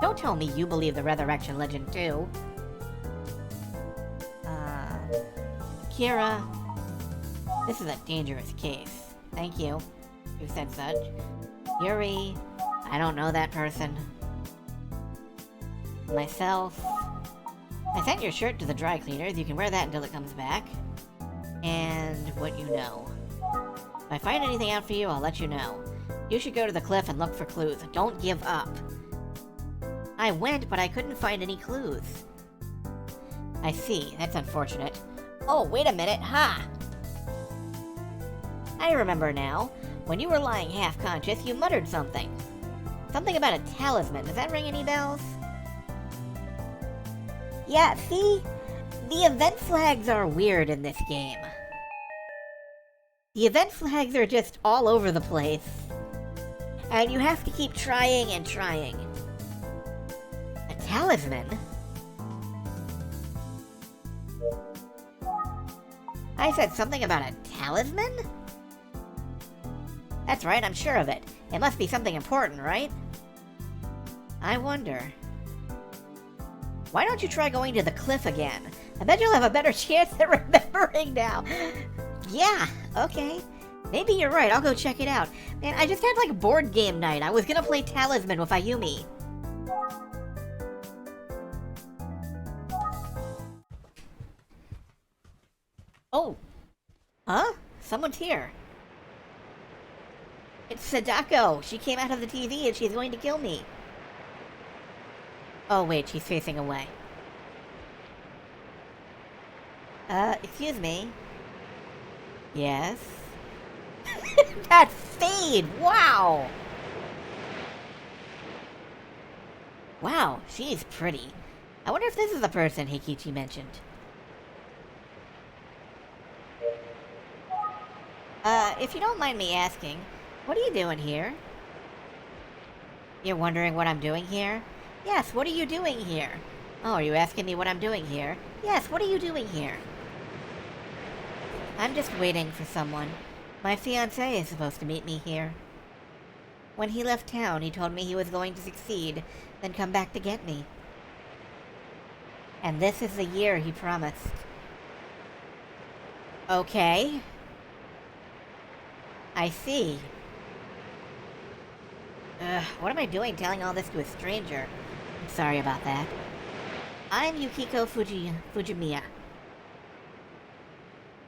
Don't tell me you believe the resurrection legend too. Kira. This is a dangerous case. Thank you. You said such. Yuri. I don't know that person. Myself. I sent your shirt to the dry cleaners. You can wear that until it comes back. And what you know. If I find anything out for you, I'll let you know. You should go to the cliff and look for clues. Don't give up. I went, but I couldn't find any clues. I see. That's unfortunate. Oh, wait a minute. Ha! I remember now. When you were lying half-conscious, you muttered something. Something about a talisman. Does that ring any bells? Yeah, see? The event flags are weird in this game. The event flags are just all over the place. And you have to keep trying and trying. A talisman? I said something about a talisman? That's right, I'm sure of it. It must be something important, right? I wonder. Why don't you try going to the cliff again? I bet you'll have a better chance at remembering now. Yeah, okay. Maybe you're right, I'll go check it out. Man, I just had like a board game night. I was gonna play Talisman with Ayumi. Oh. Huh? Someone's here. It's Sadako. She came out of the TV and she's going to kill me. Oh wait, she's facing away. Excuse me. Yes? That fade! Wow! Wow, she's pretty. I wonder if this is the person Heikichi mentioned. If you don't mind me asking, what are you doing here? You're wondering what I'm doing here? Yes, what are you doing here? Oh, are you asking me what I'm doing here? Yes, what are you doing here? I'm just waiting for someone. My fiancé is supposed to meet me here. When he left town, he told me he was going to succeed, then come back to get me. And this is the year he promised. Okay. I see. What am I doing telling all this to a stranger? I'm sorry about that. I'm Yukiko Fujimiya.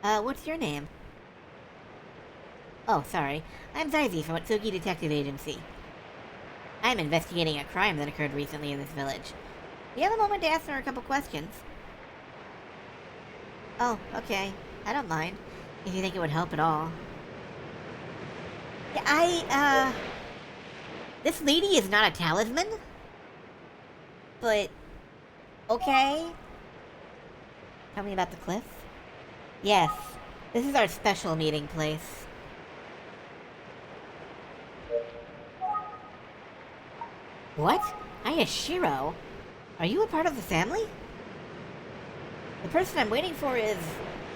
What's your name? Oh, sorry. I'm Zaizi from Atsugi Detective Agency. I'm investigating a crime that occurred recently in this village. Do you have a moment to ask her a couple questions? Oh, okay. I don't mind. If you think it would help at all. Yeah, this lady is not a talisman? But... okay. Tell me about the cliff? Yes. This is our special meeting place. What? Ayashiro? Are you a part of the family? The person I'm waiting for is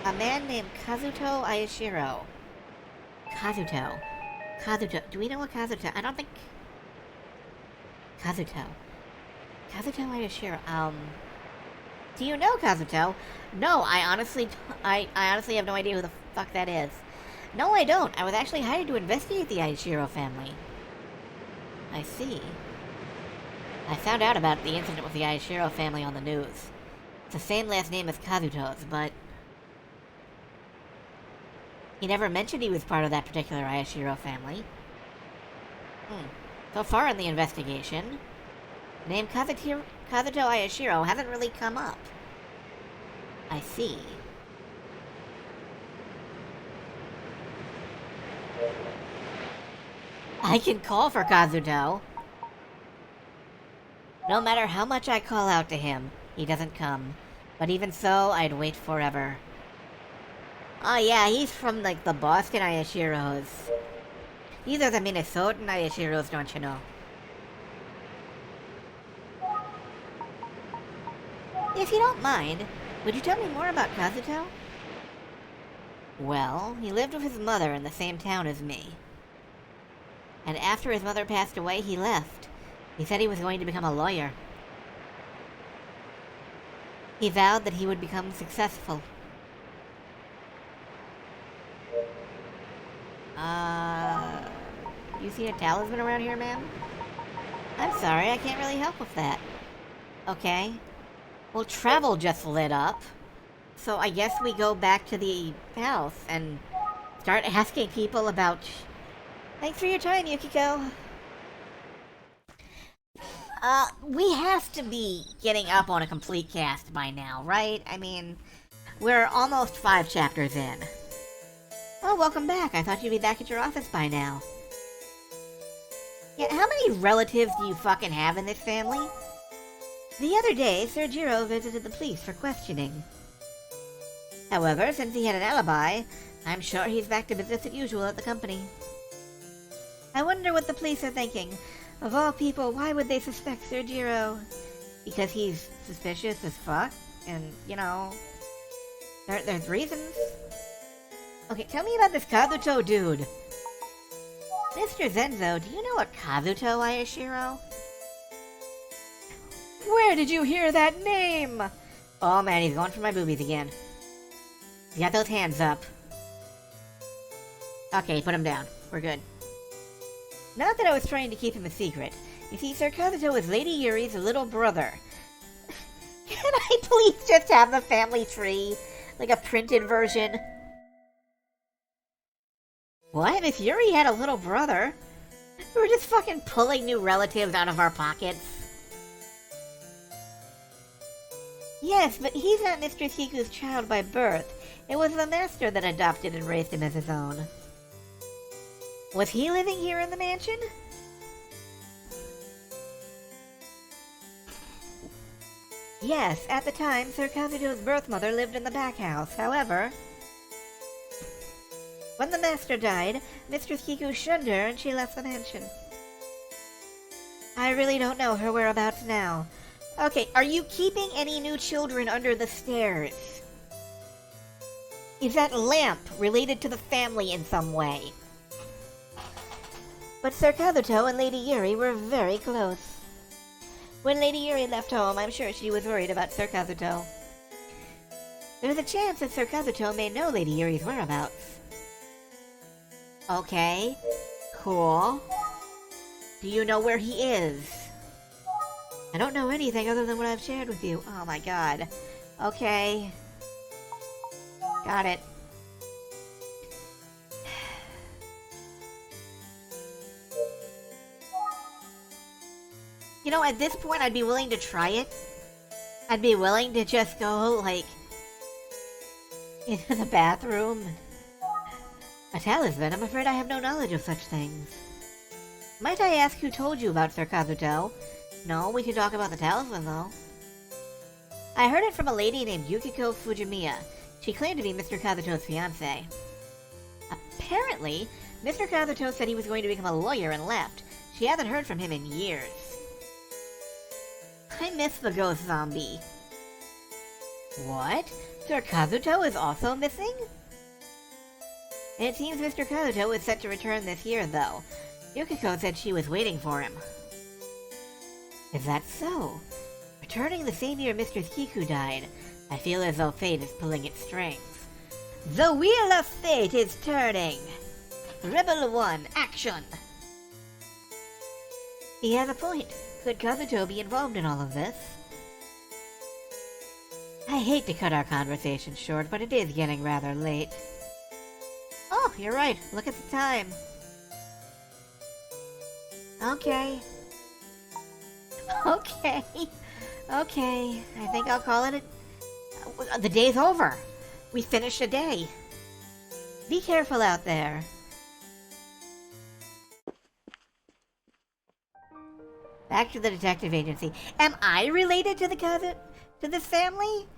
a man named Kazuto Ayashiro. Kazuto. Kazuto. Do we know a Kazuto? I don't think... Kazuto. Kazuto Ayashiro. Do you know Kazuto? No, I honestly have no idea who the fuck that is. No, I don't. I was actually hired to investigate the Ayashiro family. I see. I found out about the incident with the Ayashiro family on the news. It's the same last name as Kazuto's, but... he never mentioned he was part of that particular Ayashiro family. So far in the investigation, The name Kazuto Ayashiro hasn't really come up. I see. I can call for Kazuto. No matter how much I call out to him, he doesn't come. But even so, I'd wait forever. Oh yeah, he's from like the Boston Ayashiros. These are the Minnesotan Ayashiros, don't you know? If you don't mind, would you tell me more about Kazuto? Well, he lived with his mother in the same town as me. And after his mother passed away, he left. He said he was going to become a lawyer. He vowed that he would become successful. You seen a talisman around here, ma'am? I'm sorry, I can't really help with that. Okay. Well, travel just lit up. So I guess we go back to the house and start asking people about... Thanks for your time, Yukiko. We have to be getting up on a complete cast by now, right? I mean, we're almost 5 chapters in. Oh, welcome back. I thought you'd be back at your office by now. Yeah, how many relatives do you fucking have in this family? The other day, Sergiro visited the police for questioning. However, since he had an alibi, I'm sure he's back to business as usual at the company. I wonder what the police are thinking. Of all people, why would they suspect Sergiro? Because he's suspicious as fuck? And, you know... There's reasons. Okay, tell me about this Kazuto dude. Mr. Zenzo, do you know a Kazuto Ayashiro? Where did you hear that name? Oh man, he's going for my boobies again. He got those hands up. Okay, put him down. We're good. Not that I was trying to keep him a secret. You see, Sir Kazuto is Lady Yuri's little brother. Can I please just have the family tree? Like a printed version? What? Miss Yuri had a little brother? We're just fucking pulling new relatives out of our pockets. Yes, but he's not Mr. Kiku's child by birth. It was the master that adopted and raised him as his own. Was he living here in the mansion? Yes, at the time, Sir Kazuto's birth mother lived in the back house. However, when the master died, Mistress Kiku shunned her and she left the mansion. I really don't know her whereabouts now. Okay, are you keeping any new children under the stairs? Is that lamp related to the family in some way? But Sir Kazuto and Lady Yuri were very close. When Lady Yuri left home, I'm sure she was worried about Sir Kazuto. There's a chance that Sir Kazuto may know Lady Yuri's whereabouts. Okay, cool. Do you know where he is? I don't know anything other than what I've shared with you. Oh my god. Okay. Got it. You know, at this point, I'd be willing to try it. I'd be willing to just go, like, into the bathroom. A talisman? I'm afraid I have no knowledge of such things. Might I ask who told you about Sir Kazuto? No, we can talk about the talisman, though. I heard it from a lady named Yukiko Fujimiya. She claimed to be Mr. Kazuto's fiancée. Apparently, Mr. Kazuto said he was going to become a lawyer and left. She hasn't heard from him in years. I miss the ghost zombie. What? Sir Kazuto is also missing? It seems Mr. Kazuto is set to return this year, though. Yukiko said she was waiting for him. Is that so? Returning the same year Mistress Kiku died, I feel as though fate is pulling its strings. The wheel of fate is turning! Rebel 1, action! He has a point. Could Kazuto be involved in all of this? I hate to cut our conversation short, but it is getting rather late. Oh, you're right. Look at the time. Okay. Okay. Okay. I think I'll call it the day's over. We finished a day. Be careful out there. Back to the detective agency. Am I related to to this family?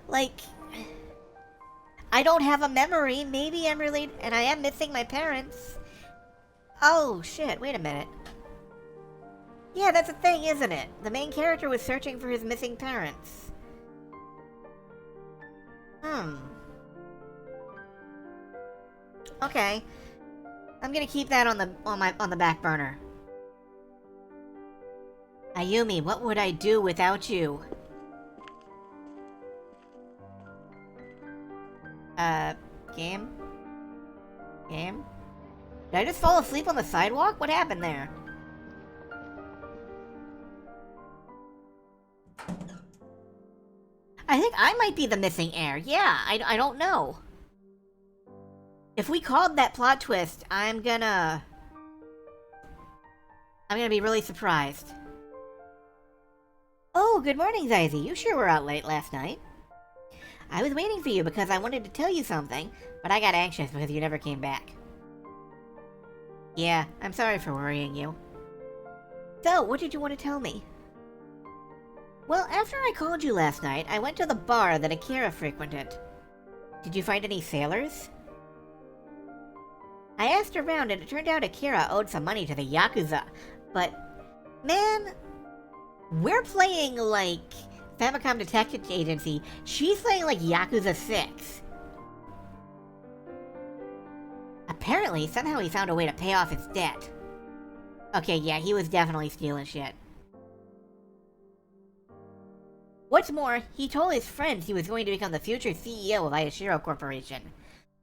Like, I don't have a memory. Maybe I'm related, and I am missing my parents. Oh, shit. Wait a minute. Yeah, that's a thing, isn't it? The main character was searching for his missing parents. Okay. I'm gonna keep that on the back burner. Ayumi, what would I do without you? Game? Game? Did I just fall asleep on the sidewalk? What happened there? I think I might be the missing heir. Yeah, I don't know. If we called that plot twist, I'm gonna be really surprised. Oh, good morning, Zazie. You sure were out late last night. I was waiting for you because I wanted to tell you something, but I got anxious because you never came back. Yeah, I'm sorry for worrying you. So, what did you want to tell me? Well, after I called you last night, I went to the bar that Akira frequented. Did you find any sailors? I asked around and it turned out Akira owed some money to the Yakuza, but, man, we're playing like Famicom Detective Agency. She's playing like Yakuza 6. Apparently, somehow he found a way to pay off his debt. Okay, yeah, he was definitely stealing shit. What's more, he told his friends he was going to become the future CEO of Ayashiro Corporation.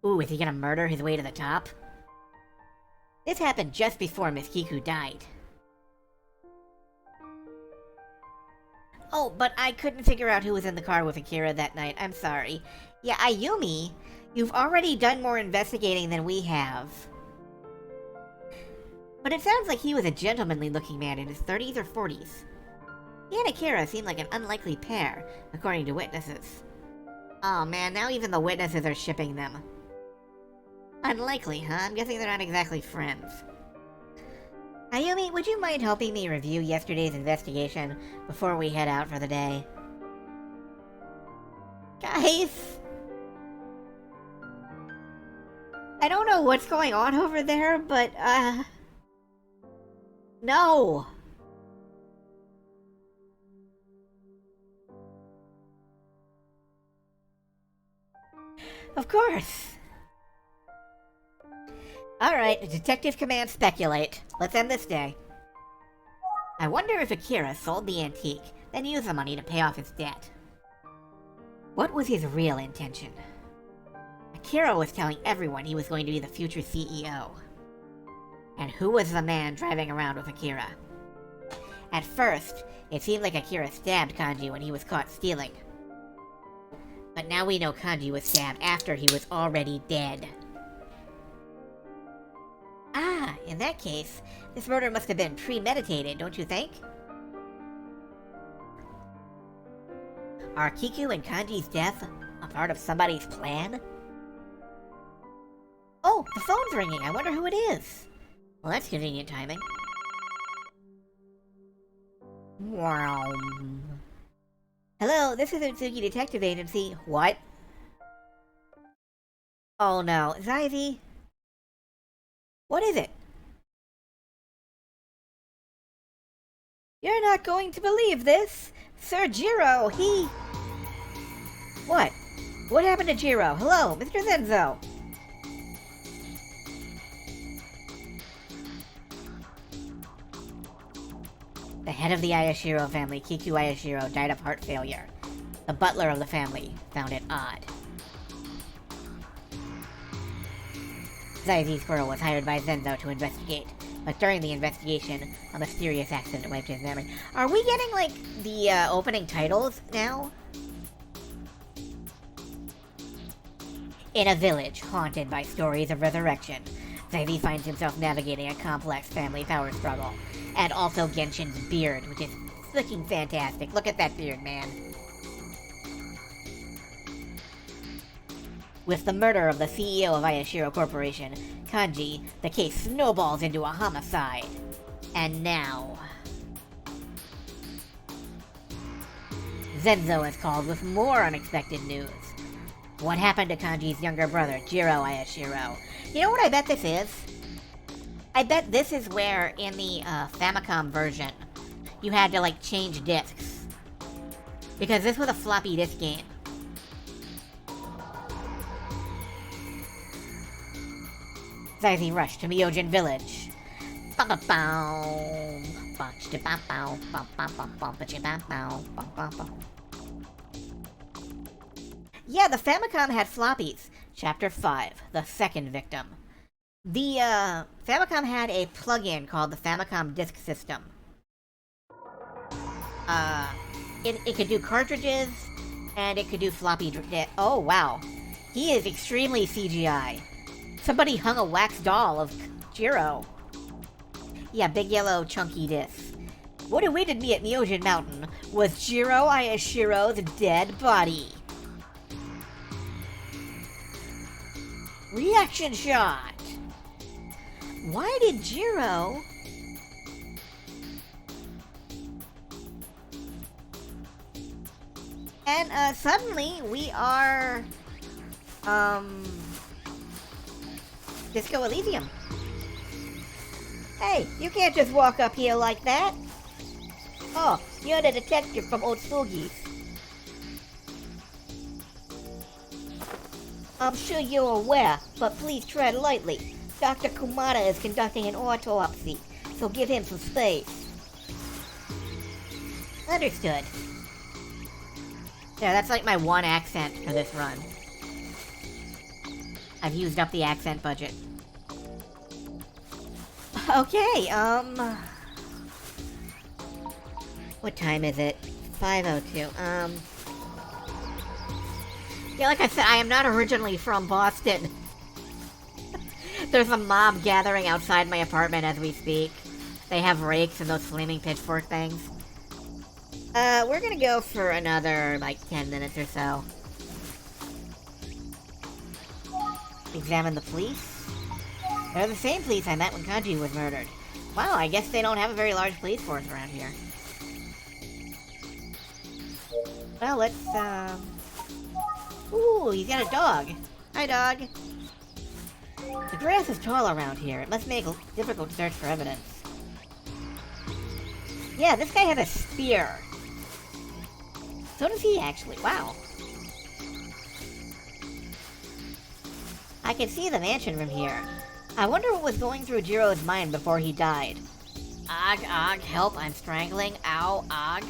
Ooh, is he gonna murder his way to the top? This happened just before Miss Kiku died. Oh, but I couldn't figure out who was in the car with Akira that night. I'm sorry. Yeah, Ayumi, you've already done more investigating than we have. But it sounds like he was a gentlemanly-looking man in his 30s or 40s. He and Akira seemed like an unlikely pair, according to witnesses. Oh man, now even the witnesses are shipping them. Unlikely, huh? I'm guessing they're not exactly friends. Ayumi, would you mind helping me review yesterday's investigation before we head out for the day? Guys! I don't know what's going on over there, but, no! Of course! Alright, Detective Command speculate. Let's end this day. I wonder if Akira sold the antique, then used the money to pay off his debt. What was his real intention? Akira was telling everyone he was going to be the future CEO. And who was the man driving around with Akira? At first, it seemed like Akira stabbed Kanji when he was caught stealing. But now we know Kanji was stabbed after he was already dead. Ah, in that case, this murder must have been premeditated, don't you think? Are Kiku and Kanji's death a part of somebody's plan? Oh, the phone's ringing. I wonder who it is. Well, that's convenient timing. Wow. Hello, this is Utsuki Detective Agency. What? Oh no, Zazie? What is it? You're not going to believe this! Sir Jiro, he... What? What happened to Jiro? Hello, Mr. Zenzo! The head of the Ayashiro family, Kiku Ayashiro, died of heart failure. The butler of the family found it odd. Zaizi Squirrel was hired by Zenzo to investigate, but during the investigation, a mysterious accident wiped his memory. Are we getting, like, the opening titles now? In a village haunted by stories of resurrection, Zaizi finds himself navigating a complex family power struggle, and also Genshin's beard, which is looking fantastic. Look at that beard, man. With the murder of the CEO of Ayashiro Corporation, Kanji, the case snowballs into a homicide. And now... Zenzo is called with more unexpected news. What happened to Kanji's younger brother, Jiro Ayashiro? You know what I bet this is? I bet this is where, in the Famicom version, you had to, like, change discs. Because this was a floppy disk game. Zazie rushed to Myojin Village. Yeah, the Famicom had floppies. Chapter 5, The Second Victim. The Famicom had a plug-in called the Famicom Disk System. It could do cartridges, and it could do floppy oh, wow. He is extremely CGI. Somebody hung a wax doll of Jiro. Yeah, big yellow chunky disc. What awaited me at Myojin Mountain was Jiro Ayashiro's dead body. Reaction shot! Why did Jiro... And, suddenly, we are... Disco Elysium. Hey, you can't just walk up here like that. Oh, you're the detective from Otsugi's. I'm sure you're aware, but please tread lightly. Dr. Kumada is conducting an autopsy, so give him some space. Understood. Yeah, that's like my one accent for this run. I've used up the accent budget. Okay, what time is it? 5:02. Yeah, like I said, I am not originally from Boston. There's a mob gathering outside my apartment as we speak. They have rakes and those flaming pitchfork things. We're gonna go for another, like, 10 minutes or so. Examine the police. They're the same police I met when Kanji was murdered. Wow, I guess they don't have a very large police force around here. Well, let's, Ooh, he's got a dog. Hi, dog. The grass is tall around here. It must make it difficult to search for evidence. Yeah, this guy has a spear. So does he, actually. Wow. I can see the mansion from here. I wonder what was going through Jiro's mind before he died. Og, og, help, I'm strangling. Ow, og.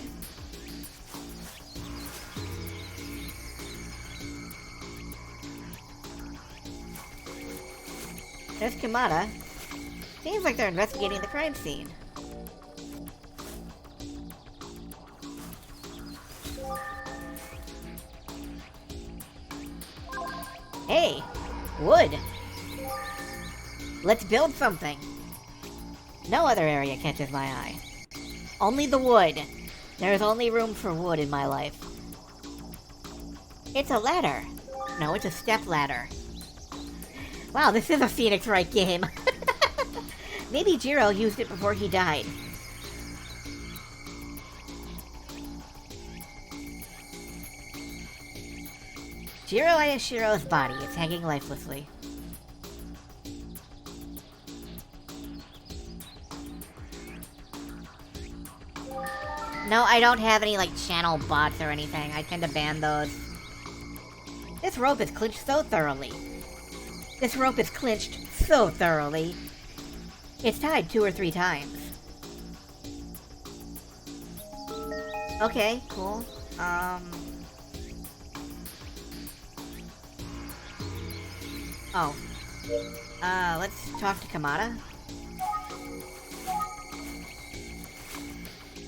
There's Kumada. Seems like they're investigating the crime scene. Hey! Wood! Let's build something! No other area catches my eye. Only the wood. There's only room for wood in my life. It's a ladder. No, it's a step ladder. Wow, this is a Phoenix Wright game. Maybe Jiro used it before he died. Jiro Ayashiro's body is hanging lifelessly. No, I don't have any, like, channel bots or anything. I tend to ban those. This rope is clinched so thoroughly. This rope is clinched so thoroughly. It's tied 2 or 3 times. Okay, cool. Oh. Let's talk to Kumada.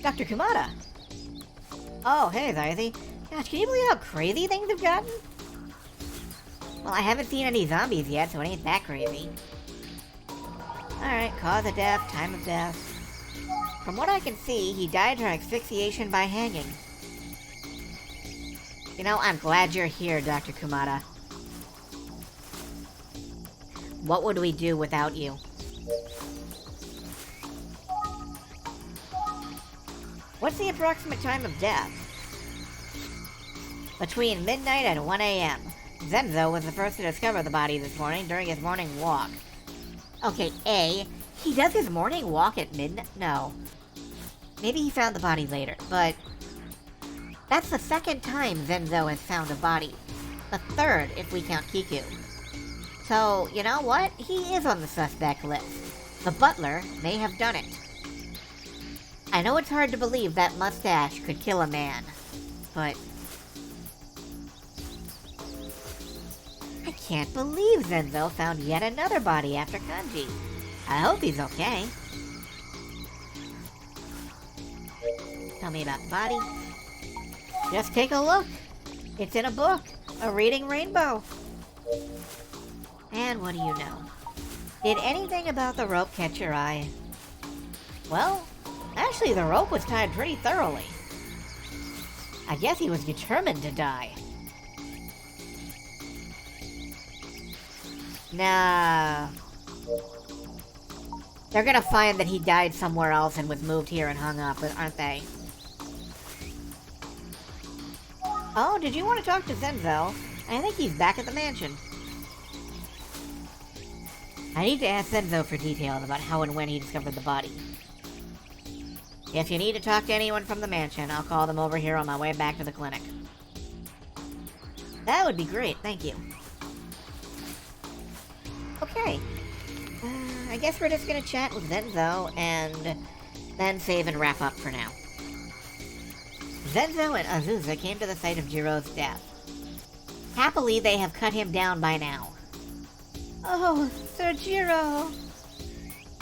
Dr. Kumada! Oh, hey, Zazie. Gosh, can you believe how crazy things have gotten? Well, I haven't seen any zombies yet, so it ain't that crazy. Alright, cause of death, time of death. From what I can see, he died from asphyxiation by hanging. You know, I'm glad you're here, Dr. Kumada. What would we do without you? What's the approximate time of death? Between midnight and 1 a.m. Zenzo was the first to discover the body this morning during his morning walk. Okay, A, he does his morning walk at midnight? No. Maybe he found the body later, but that's the second time Zenzo has found a body. The third, if we count Kiku. So, you know what? He is on the suspect list. The butler may have done it. I know it's hard to believe that mustache could kill a man, but I can't believe Zenzo found yet another body after Kanji. I hope he's okay. Tell me about the body. Just take a look. It's in a book. A reading rainbow. And what do you know? Did anything about the rope catch your eye? Well, actually the rope was tied pretty thoroughly. I guess he was determined to die. Nah. They're gonna find that he died somewhere else and was moved here and hung up, aren't they? Oh, did you want to talk to Zenzo? I think he's back at the mansion. I need to ask Zenzo for details about how and when he discovered the body. If you need to talk to anyone from the mansion, I'll call them over here on my way back to the clinic. That would be great, thank you. Okay. I guess we're just gonna chat with Zenzo and then save and wrap up for now. Zenzo and Azusa came to the site of Jiro's death. Happily, they have cut him down by now. Oh, Sir Jiro!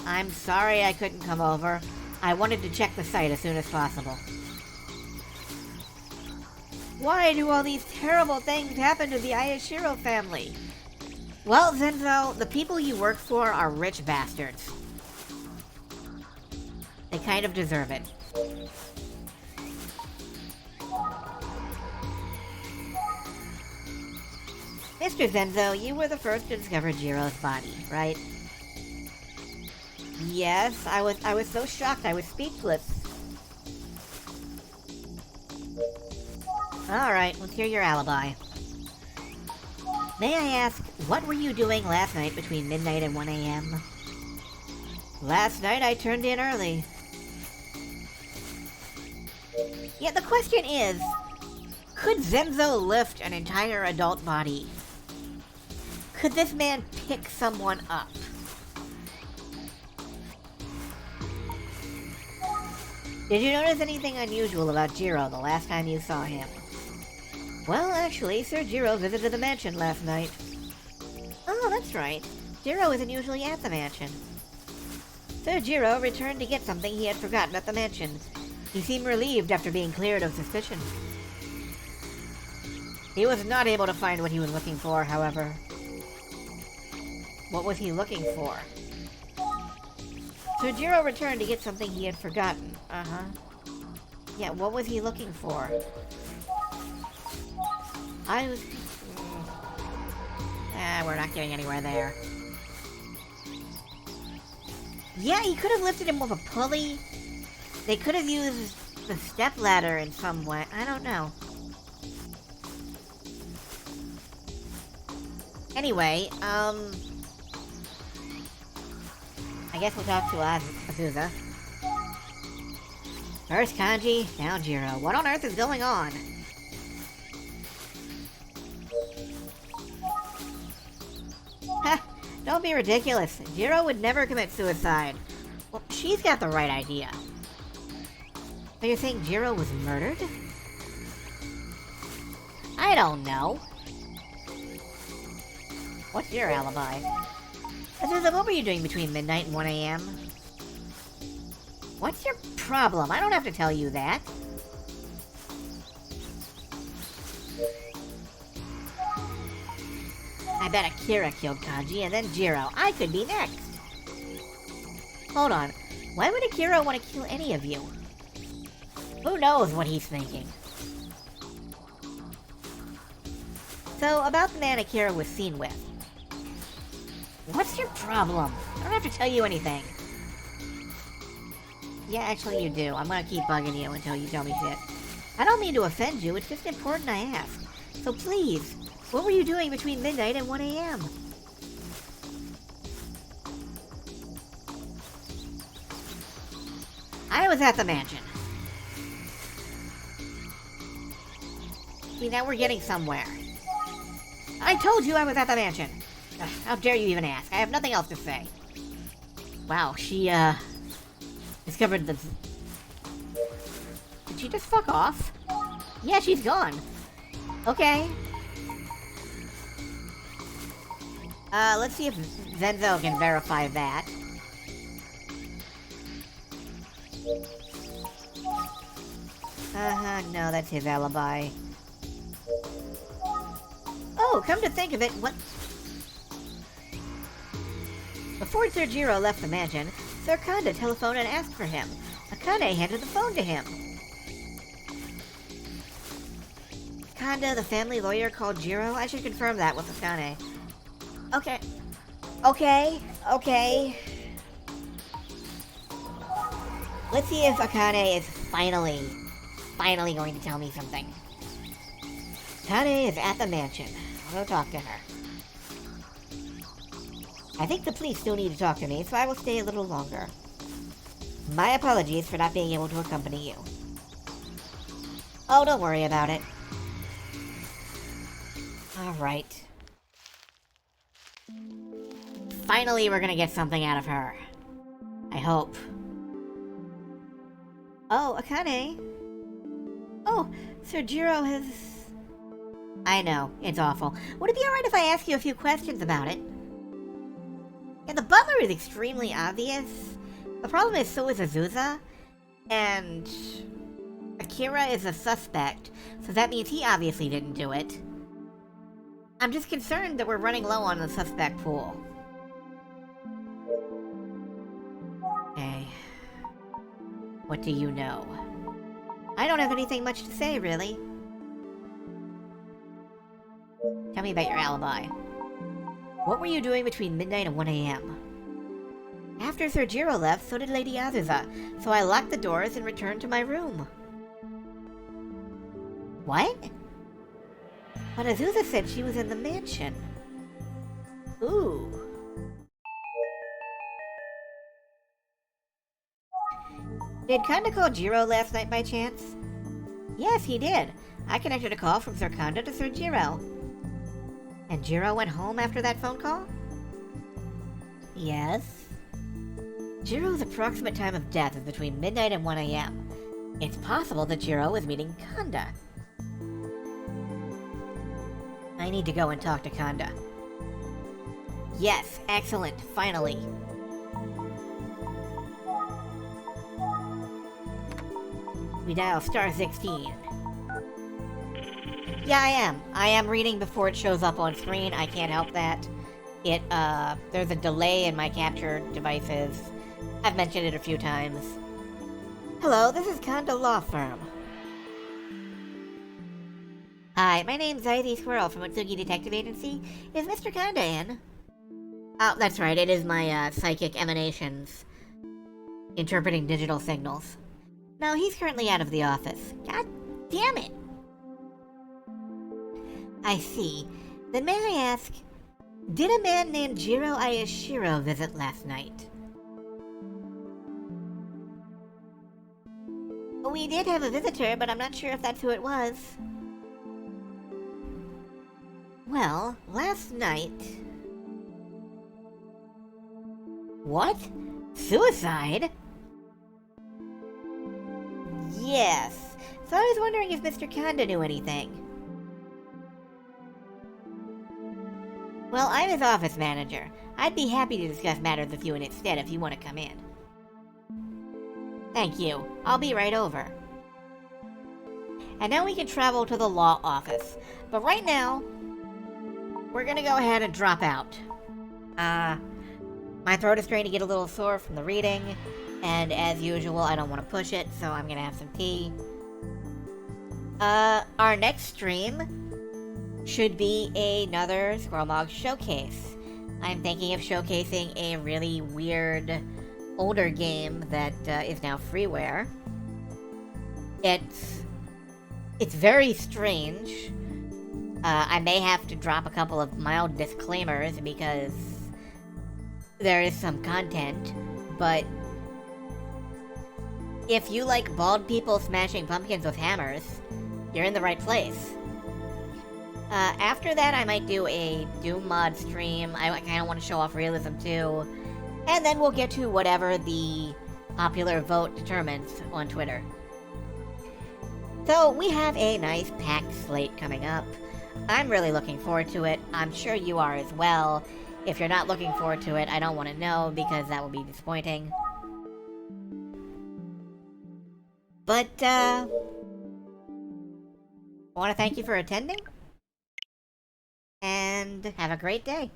I'm sorry I couldn't come over. I wanted to check the site as soon as possible. Why do all these terrible things happen to the Ayashiro family? Well, Zenzo, the people you work for are rich bastards. They kind of deserve it. Mr. Zenzo, you were the first to discover Jiro's body, right? Yes, I was so shocked I was speechless. Alright, let's hear your alibi. May I ask, what were you doing last night between midnight and 1 a.m.? Last night I turned in early. Yeah, the question is, could Zenzo lift an entire adult body? Could this man pick someone up? Did you notice anything unusual about Jiro the last time you saw him? Well, actually, Sir Jiro visited the mansion last night. Oh, that's right. Jiro isn't usually at the mansion. Sir Jiro returned to get something he had forgotten at the mansion. He seemed relieved after being cleared of suspicion. He was not able to find what he was looking for, however. What was he looking for? Sir Jiro returned to get something he had forgotten. Uh-huh. Yeah, what was he looking for? We're not getting anywhere there. Yeah, he could have lifted him with a pulley. They could have used the stepladder in some way. I don't know. Anyway, I guess we'll talk to Azusa. First Kanji, now Jiro. What on earth is going on? Ha! Don't be ridiculous. Jiro would never commit suicide. Well, she's got the right idea. So you're saying Jiro was murdered? I don't know. What's your alibi? Azusa, what were you doing between midnight and 1 a.m.? What's your problem? I don't have to tell you that. I bet Akira killed Kanji and then Jiro. I could be next. Hold on. Why would Akira want to kill any of you? Who knows what he's thinking? So, about the man Akira was seen with. What's your problem? I don't have to tell you anything. Yeah, actually you do. I'm gonna keep bugging you until you tell me shit. I don't mean to offend you, it's just important I ask. So please, what were you doing between midnight and 1 a.m.? I was at the mansion. See, now we're getting somewhere. I told you I was at the mansion. Ugh, how dare you even ask? I have nothing else to say. Wow, she, discovered the... Did she just fuck off? Yeah, she's gone. Okay. Let's see if Zenzo can verify that. No, that's his alibi. Oh, come to think of it, what... Before Serjiro left the mansion, Sir Kanda telephoned and asked for him. Akane handed the phone to him. Kanda, the family lawyer, called Jiro? I should confirm that with Akane. Okay. Okay. Let's see if Akane is finally going to tell me something. Akane is at the mansion. I'll go talk to her. I think the police still need to talk to me, so I will stay a little longer. My apologies for not being able to accompany you. Oh, don't worry about it. Alright. Finally, we're gonna get something out of her. I hope. Oh, Akane. Oh, Serjiro has... I know, it's awful. Would it be alright if I ask you a few questions about it? Yeah, the butler is extremely obvious. The problem is so is Azusa, and Akira is a suspect, so that means he obviously didn't do it. I'm just concerned that we're running low on the suspect pool. Okay. What do you know? I don't have anything much to say, really. Tell me about your alibi. What were you doing between midnight and 1 a.m.? After Serjiro left, so did Lady Azusa, so I locked the doors and returned to my room. What? But Azusa said she was in the mansion. Ooh. Did Kanda call Jiro last night by chance? Yes, he did. I connected a call from Sir Kanda to Sir Jiro. And Jiro went home after that phone call? Yes. Jiro's approximate time of death is between midnight and 1 a.m. It's possible that Jiro was meeting Kanda. I need to go and talk to Kanda. Yes, excellent, finally. We dial star 16. Yeah, I am reading before it shows up on screen. I can't help that. There's a delay in my capture devices. I've mentioned it a few times. Hello, this is Kanda Law Firm. Hi, my name's Izzy Squirrel from Otsugi Detective Agency. Is Mr. Kanda in? Oh, that's right, it is my, psychic emanations. Interpreting digital signals. No, he's currently out of the office. God damn it! I see. Then may I ask, did a man named Jiro Ayashiro visit last night? We did have a visitor, but I'm not sure if that's who it was. Well, last night... What? Suicide? Yes. So I was wondering if Mr. Kanda knew anything. Well, I'm his office manager. I'd be happy to discuss matters with you instead if you want to come in. Thank you. I'll be right over. And now we can travel to the law office. But right now, we're gonna go ahead and drop out. My throat is starting to get a little sore from the reading. And as usual, I don't want to push it, so I'm gonna have some tea. Our next stream should be another Squirrelmog showcase. I'm thinking of showcasing a really weird older game that is now freeware. It's very strange. I may have to drop a couple of mild disclaimers because there is some content, but if you like bald people smashing pumpkins with hammers, you're in the right place. After that, I might do a Doom mod stream. I kind of want to show off realism too. And then we'll get to whatever the popular vote determines on Twitter. So, we have a nice packed slate coming up. I'm really looking forward to it. I'm sure you are as well. If you're not looking forward to it, I don't want to know because that will be disappointing. But, I want to thank you for attending. And have a great day.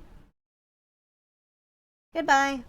Goodbye.